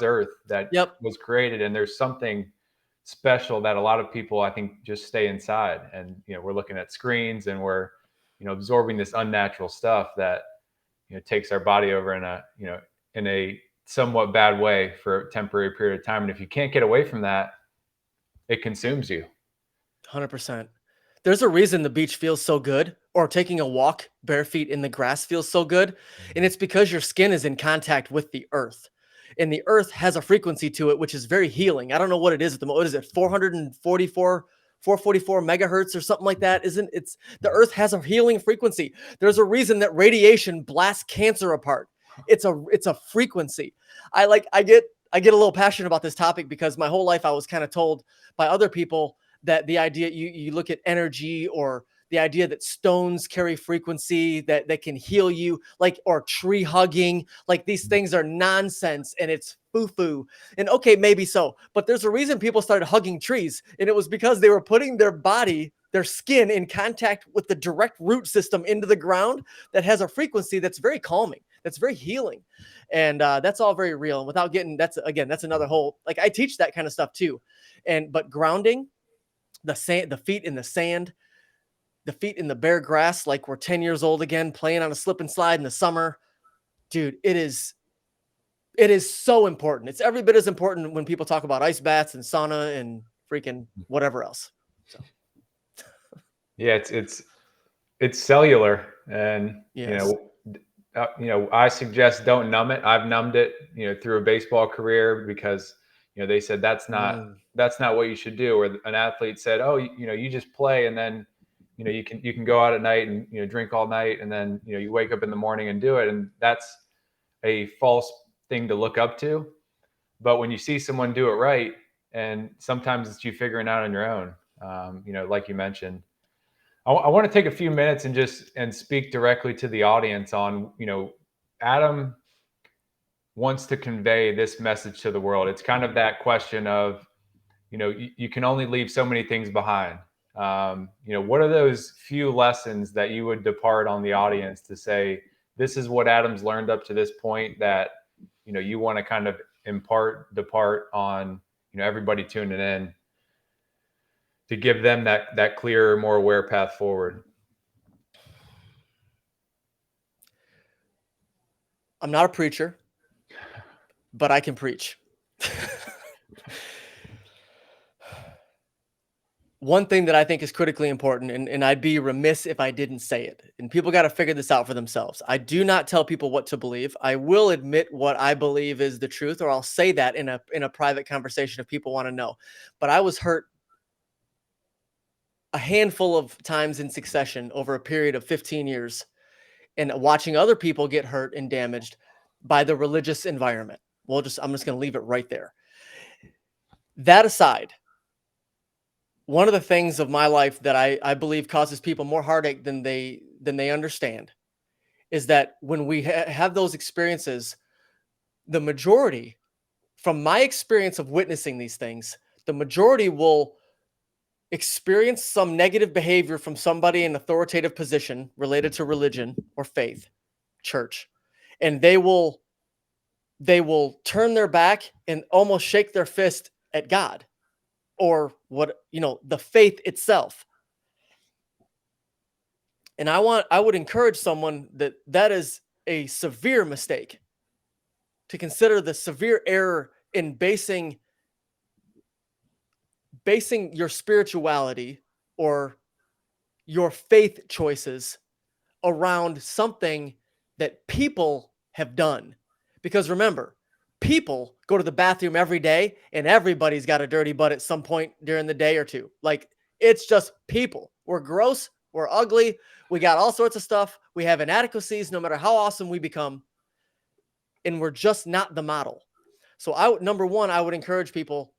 earth that was created, and there's something special that a lot of people, I think, just stay inside. And we're looking at screens, and we're absorbing this unnatural stuff that takes our body over in a somewhat bad way for a temporary period of time. And if you can't get away from that, it consumes you. 100%. There's a reason the beach feels so good, or taking a walk bare feet in the grass feels so good. And it's because your skin is in contact with the earth, and the earth has a frequency to it, which is very healing. I don't know what it is at the moment. What is it? 444 megahertz or something like that. The earth has a healing frequency. There's a reason that radiation blasts cancer apart. It's a frequency. I get a little passionate about this topic because my whole life I was kind of told by other people that the idea you look at energy, or the idea that stones carry frequency that can heal you, like, or tree hugging, like these things are nonsense and it's foo-foo. And okay, maybe so, but there's a reason people started hugging trees, and it was because they were putting their skin in contact with the direct root system into the ground that has a frequency that's very calming, that's very healing. And that's all very real. And without getting, that's another whole, like, I teach that kind of stuff too. But grounding, the feet in the sand, the feet in the bare grass, like we're 10 years old again, playing on a slip and slide in the summer. Dude, it is so important. It's every bit as important when people talk about ice baths and sauna and freaking whatever else. So. Yeah, it's cellular, and I suggest don't numb it. I've numbed it, through a baseball career, because they said that's not what you should do. Or an athlete said, oh, you just play, and then you can go out at night and drink all night, and then you wake up in the morning and do it. And that's a false thing to look up to. But when you see someone do it right, and sometimes it's you figuring out on your own, like you mentioned. I want to take a few minutes and speak directly to the audience on, Adam wants to convey this message to the world. It's kind of that question of, you can only leave so many things behind. What are those few lessons that you would depart on the audience to say, this is what Adam's learned up to this point, that, you want to kind of depart on, everybody tuning in. to give them that clearer, more aware path forward? I'm not a preacher, but I can preach. One thing that I think is critically important, and I'd be remiss if I didn't say it, and people got to figure this out for themselves. I do not tell people what to believe. I will admit what I believe is the truth, or I'll say that in a private conversation if people want to know. But I was hurt a handful of times in succession over a period of 15 years, and watching other people get hurt and damaged by the religious environment. I'm just going to leave it right there. That aside, one of the things of my life that I believe causes people more heartache than they understand is that when we have those experiences, the majority, from my experience of witnessing these things, the majority will experience some negative behavior from somebody in authoritative position related to religion or faith, church, and they will turn their back and almost shake their fist at God or the faith itself. And I would encourage someone that is a severe mistake to consider the severe error in basing your spirituality or your faith choices around something that people have done. Because remember, people go to the bathroom every day and everybody's got a dirty butt at some point during the day or two. Like, it's just people. We're gross. We're ugly. We got all sorts of stuff. We have inadequacies no matter how awesome we become. And we're just not the model. So number one, I would encourage people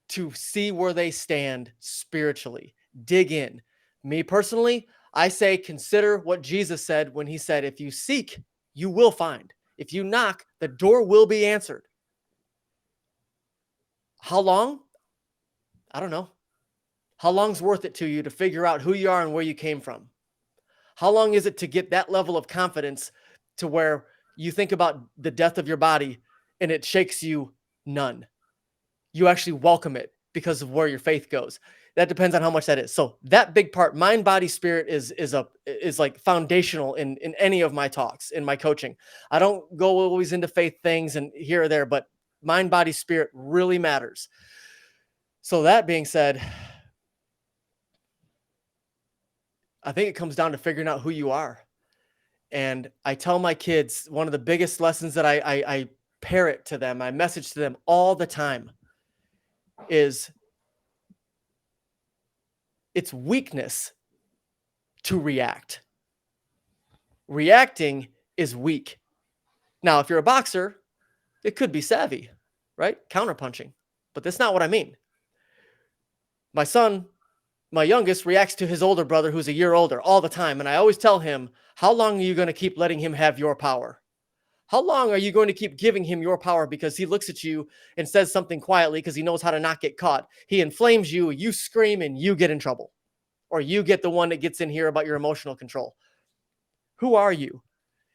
to see where they stand spiritually. Dig in. Me personally, I say consider what Jesus said when he said, if you seek, you will find. If you knock, the door will be answered. How long? I don't know. How long's worth it to you to figure out who you are and where you came from? How long is it to get that level of confidence to where you think about the death of your body and it shakes you none? You actually welcome it because of where your faith goes. That depends on how much that is. So that big part, mind, body, spirit is like foundational in any of my talks, in my coaching. I don't go always into faith things and here or there, but mind, body, spirit really matters. So that being said, I think it comes down to figuring out who you are. And I tell my kids, one of the biggest lessons that I parrot to them, I message to them all the time, is it's weakness to react. Reacting is weak. Now, if you're a boxer, it could be savvy, right? Counterpunching. But that's not what I mean. My son, my youngest, reacts to his older brother who's a year older all the time. And I always tell him, how long are you going to keep letting him have your power? How long are you going to keep giving him your power because he looks at you and says something quietly because he knows how to not get caught? He inflames you, you scream, and you get in trouble. Or you get the one that gets in here about your emotional control. Who are you?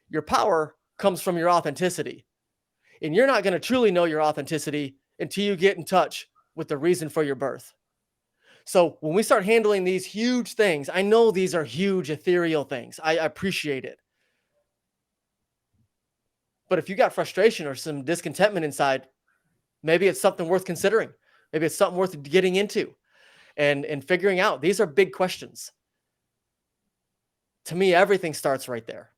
Your power comes from your authenticity. And you're not going to truly know your authenticity until you get in touch with the reason for your birth. So when we start handling these huge things, I know these are huge ethereal things. I appreciate it. But if you got frustration or some discontentment inside, maybe it's something worth considering. Maybe it's something worth getting into and figuring out. These are big questions. To me, everything starts right there.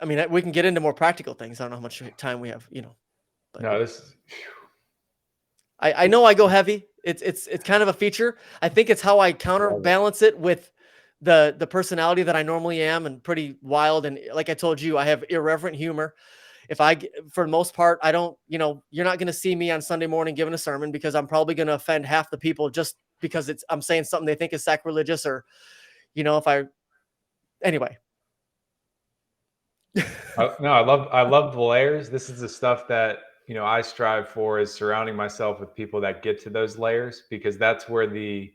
I mean, we can get into more practical things. I don't know how much time we have, But No, this is... I know I go heavy. It's kind of a feature. I think it's how I counterbalance it with the personality that I normally am, and pretty wild. And like I told you, I have irreverent humor. For the most part, I don't, you're not going to see me on Sunday morning giving a sermon because I'm probably going to offend half the people just because I'm saying something they think is sacrilegious, or, anyway. No, I love the layers. This is the stuff that, I strive for, is surrounding myself with people that get to those layers, because that's where the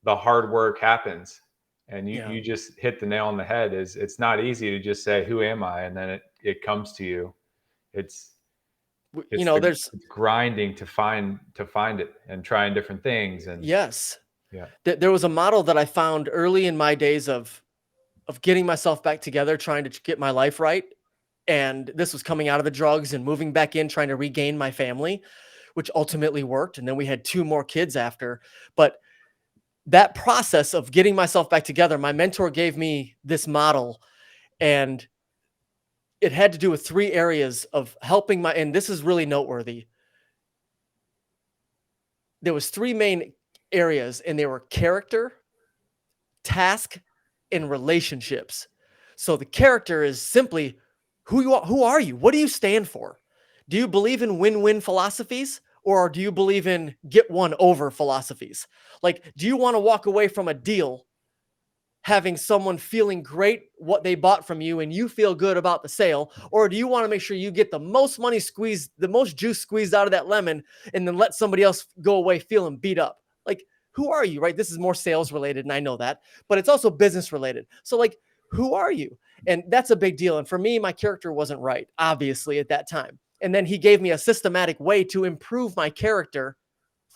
hard work happens. And you just hit the nail on the head. It's not easy to just say, who am I? And then it comes to you. There's it's grinding to find it and trying different things. And yes, yeah. there was a model that I found early in my days of getting myself back together, trying to get my life right. And this was coming out of the drugs and moving back in, trying to regain my family, which ultimately worked. And then we had 2 more kids after. But that process of getting myself back together, my mentor gave me this model, and it had to do with 3 areas of helping and this is really noteworthy. There was 3 main areas, and they were character, task, and relationships. So the character is simply who you are. Who are you? What do you stand for? Do you believe in win-win philosophies, or do you believe in get one over philosophies? Like, do you want to walk away from a deal having someone feeling great what they bought from you and you feel good about the sale? Or do you want to make sure you get the most money squeezed, the most juice squeezed out of that lemon, and then let somebody else go away feeling beat up? Like, who are you, right? This is more sales related, and I know that, but it's also business related. So like, who are you? And that's a big deal. And for me, my character wasn't right, obviously, at that time. And then he gave me a systematic way to improve my character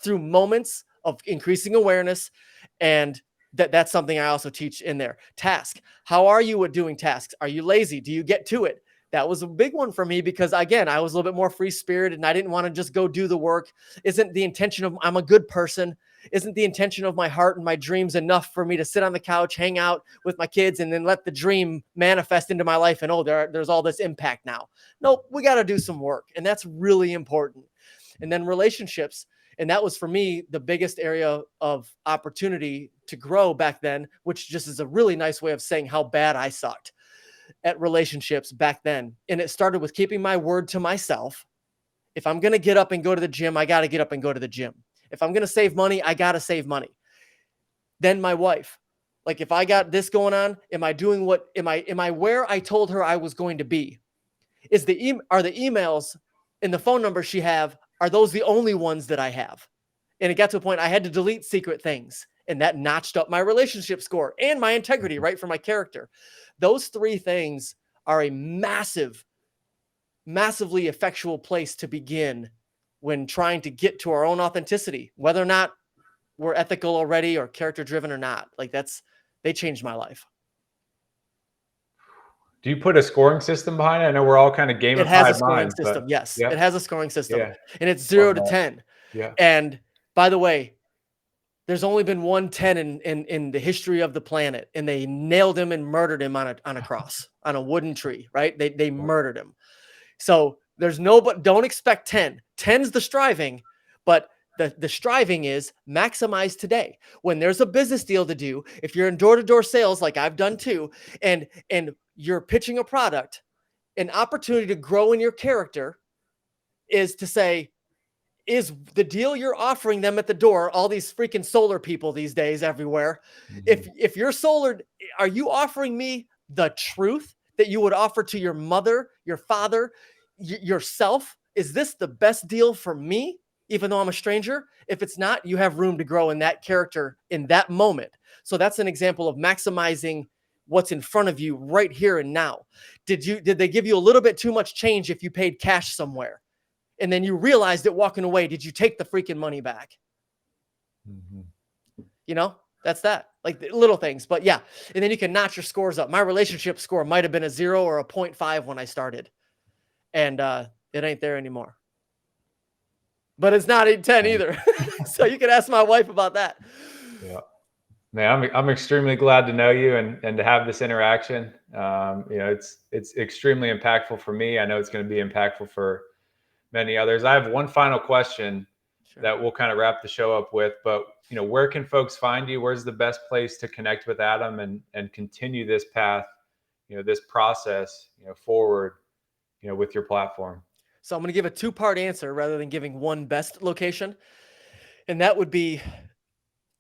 through moments of increasing awareness. And that's something I also teach in there. Task. How are you at doing tasks? Are you lazy? Do you get to it? That was a big one for me because, again, I was a little bit more free spirited and I didn't want to just go do the work. Isn't the intention of I'm a good person? Isn't the intention of my heart and my dreams enough for me to sit on the couch, hang out with my kids, and then let the dream manifest into my life? And there's all this impact now. Nope, we got to do some work. And that's really important. And then relationships. And that was for me the biggest area of opportunity to grow back then, which just is a really nice way of saying how bad I sucked at relationships back then. And it started with keeping my word to myself. If I'm going to get up and go to the gym, I got to get up and go to the gym. If I'm going to save money, I got to save money. Then my wife, like, if I got this going on, am I doing am I where I told her I was going to be? Are the emails and the phone numbers she have, are those the only ones that I have? And it got to a point I had to delete secret things, and that notched up my relationship score and my integrity, right, for my character. Those 3 things are a massively effectual place to begin when trying to get to our own authenticity, whether or not we're ethical already or character driven or not. Like, they changed my life. Do you put a scoring system behind it? I know we're all kind of gamified. It has a scoring minds, system. But Yes, yeah, it has a scoring system, yeah, and it's 0 to 10. yeah. And by the way, there's only been 1 10 in the history of the planet, and they nailed him and murdered him on a cross on a wooden tree, right? They murdered him. So there's but don't expect 10. 10's the striving, but the striving is maximize today. When there's a business deal to do, if you're in door-to-door sales like I've done too, and you're pitching a product, an opportunity to grow in your character is to say, is the deal you're offering them at the door, all these freaking solar people these days everywhere, if you're solar, are you offering me the truth that you would offer to your mother, your father, yourself? Is this the best deal for me, even though I'm a stranger? If it's not, you have room to grow in that character in that moment. So that's an example of maximizing what's in front of you right here and now. Did they give you a little bit too much change if you paid cash somewhere? And then you realized it walking away, did you take the freaking money back? That's that. Like, the little things. But yeah, and then you can notch your scores up. My relationship score might have been a 0 or a 0.5 when I started. And it ain't there anymore. But it's not 10 either. So you can ask my wife about that. Yeah. Man, I'm extremely glad to know you and to have this interaction. It's extremely impactful for me. I know it's going to be impactful for many others. I have one final question that we'll kind of wrap the show up with, but where can folks find you? Where's the best place to connect with Adam and continue this path, this process, forward, with your platform? So I'm going to give a 2-part answer rather than giving one best location. And that would be,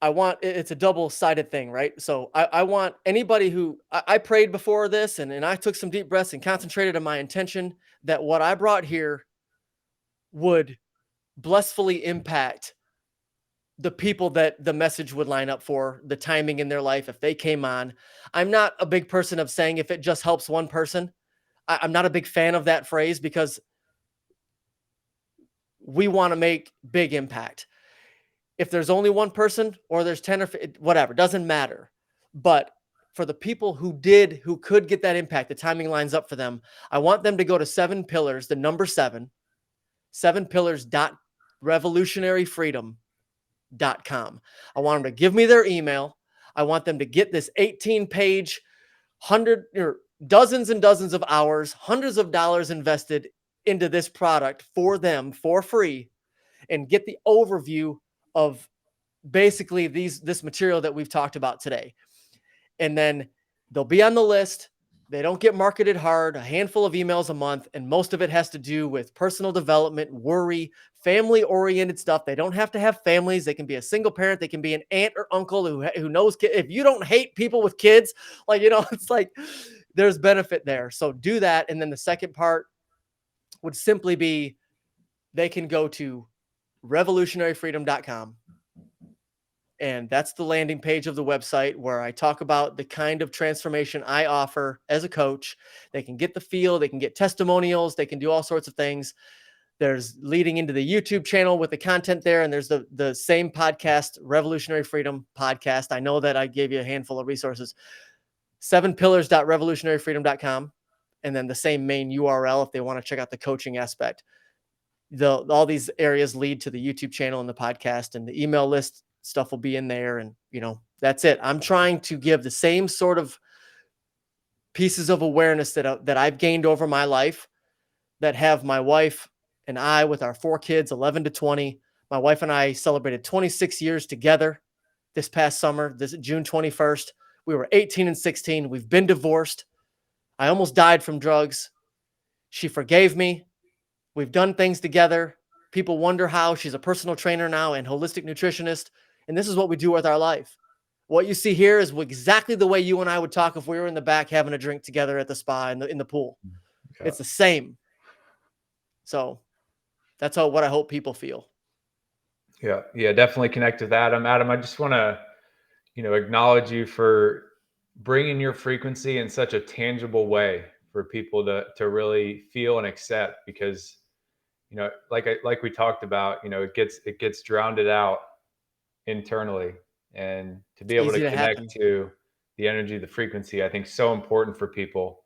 it's a double-sided thing, right? So I want anybody who, I prayed before this and I took some deep breaths and concentrated on my intention that what I brought here would blissfully impact the people that the message would line up for, the timing in their life, if they came on. I'm not a big person of saying if it just helps one person. I'm not a big fan of that phrase because we want to make big impact. If there's only one person or there's 10 or whatever, doesn't matter. But for the people who could get that impact, the timing lines up for them. I want them to go to 7 pillars, the number 7pillars.revolutionaryfreedom.com. I want them to give me their email. I want them to get this 18-page, dozens and dozens of hours, hundreds of dollars invested into this product for them for free, and get the overview of basically this material that we've talked about today. And then they'll be on the list. They don't get marketed hard, a handful of emails a month, and most of it has to do with personal development, worry, family-oriented stuff. They don't have to have families. They can be a single parent. They can be an aunt or uncle who knows kids. If you don't hate people with kids, it's like there's benefit there. So do that. And then the second part would simply be they can go to revolutionaryfreedom.com. And that's the landing page of the website where I talk about the kind of transformation I offer as a coach. They can get the feel, they can get testimonials, they can do all sorts of things. There's leading into the YouTube channel with the content there. And there's the same podcast, Revolutionary Freedom podcast. I know that I gave you a handful of resources. 7pillars.revolutionaryfreedom.com. And then the same main URL if they want to check out the coaching aspect. All these areas lead to the YouTube channel and the podcast, and the email list stuff will be in there. And, that's it. I'm trying to give the same sort of pieces of awareness that I've gained over my life that have my wife and I with our 4 kids, 11 to 20. My wife and I celebrated 26 years together this past summer, this June 21st. We were 18 and 16. We've been divorced. I almost died from drugs. She forgave me. We've done things together. People wonder how. She's a personal trainer now and holistic nutritionist. And this is what we do with our life. What you see here is exactly the way you and I would talk if we were in the back having a drink together at the spa in the pool. Yeah. It's the same. So that's what I hope people feel. Yeah, definitely connect with Adam. Adam, I just want to, acknowledge you for bringing your frequency in such a tangible way for people to really feel and accept, because, like we talked about, it gets drowned out internally, and to be able to connect to the energy, the frequency, I think so important for people.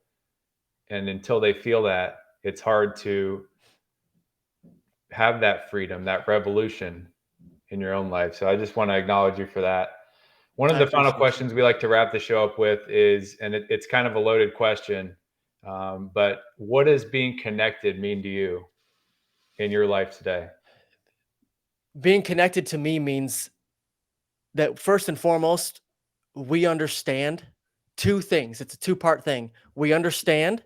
And until they feel that, it's hard to have that freedom, that revolution in your own life. So I just want to acknowledge you for that. One of the final questions we like to wrap the show up with is, and it's kind of a loaded question, but what does being connected mean to you in your life today? Being connected to me means that first and foremost, we understand 2 things. It's a 2-part thing. We understand.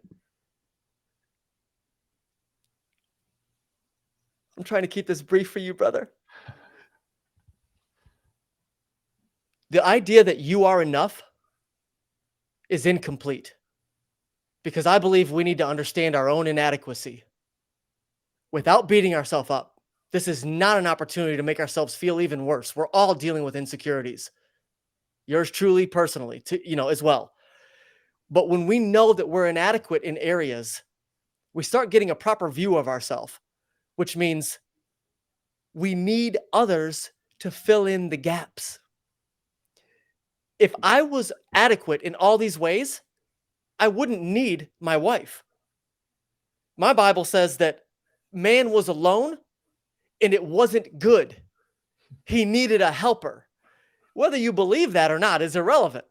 I'm trying to keep this brief for you, brother. The idea that you are enough is incomplete, because I believe we need to understand our own inadequacy without beating ourselves up. This is not an opportunity to make ourselves feel even worse. We're all dealing with insecurities. Yours truly, personally, as well. But when we know that we're inadequate in areas, we start getting a proper view of ourselves, which means we need others to fill in the gaps. If I was adequate in all these ways, I wouldn't need my wife. My Bible says that man was alone and it wasn't good. He needed a helper. Whether you believe that or not is irrelevant.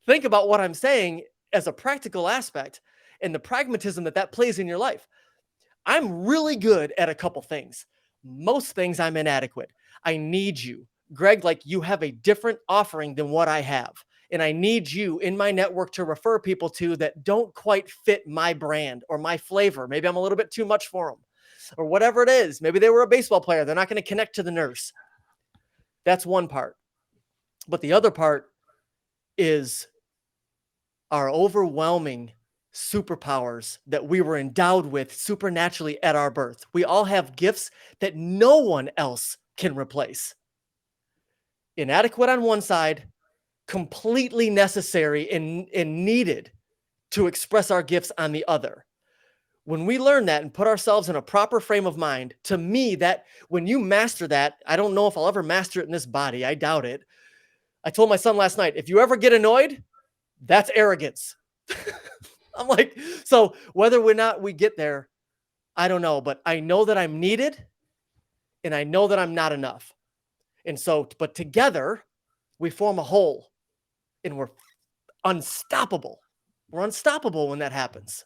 Think about what I'm saying as a practical aspect and the pragmatism that plays in your life. I'm really good at a couple things. Most things I'm inadequate. I need you. Greg, you have a different offering than what I have. And I need you in my network to refer people to that don't quite fit my brand or my flavor. Maybe I'm a little bit too much for them or whatever it is. Maybe they were a baseball player. They're not going to connect to the nurse. That's one part. But the other part is our overwhelming superpowers that we were endowed with supernaturally at our birth. We all have gifts that no one else can replace. Inadequate on one side, completely necessary and needed to express our gifts on the other. When we learn that and put ourselves in a proper frame of mind, to me, that when you master that, I don't know if I'll ever master it in this body. I doubt it. I told my son last night, if you ever get annoyed, that's arrogance. I'm like, so whether or not we get there, I don't know, but I know that I'm needed and I know that I'm not enough. And so, but together we form a whole and we're unstoppable. We're unstoppable when that happens.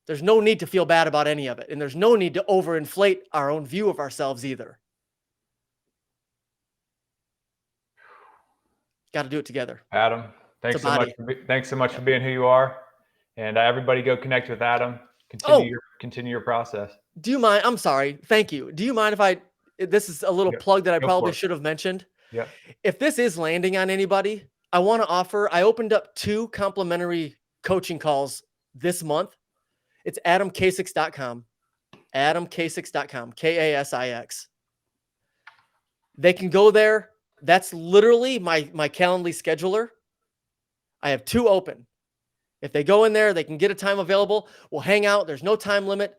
There's no need to feel bad about any of it. And there's no need to overinflate our own view of ourselves either. Got to do it together. Adam, thanks so much. Thanks so much for being who you are. And everybody go connect with Adam. Continue your process. Do you mind? I'm sorry. Thank you. Do you mind if this is a little plug that I probably should have mentioned. Yeah. If this is landing on anybody, I want to offer, I opened up 2 complimentary coaching calls this month. It's adamkasix.com, adamkasix.com, Kasix. They can go there. That's literally my Calendly scheduler. I have 2 open. If they go in there, they can get a time available. We'll hang out. There's no time limit.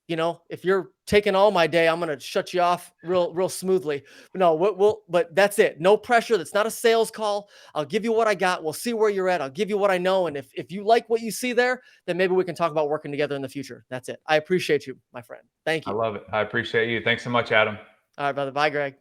You know, if you're taking all my day, I'm going to shut you off real smoothly. But no, but that's it. No pressure. That's not a sales call. I'll give you what I got. We'll see where you're at. I'll give you what I know. And if you like what you see there, then maybe we can talk about working together in the future. That's it. I appreciate you, my friend. Thank you. I love it. I appreciate you. Thanks so much, Adam. All right, brother. Bye, Greg.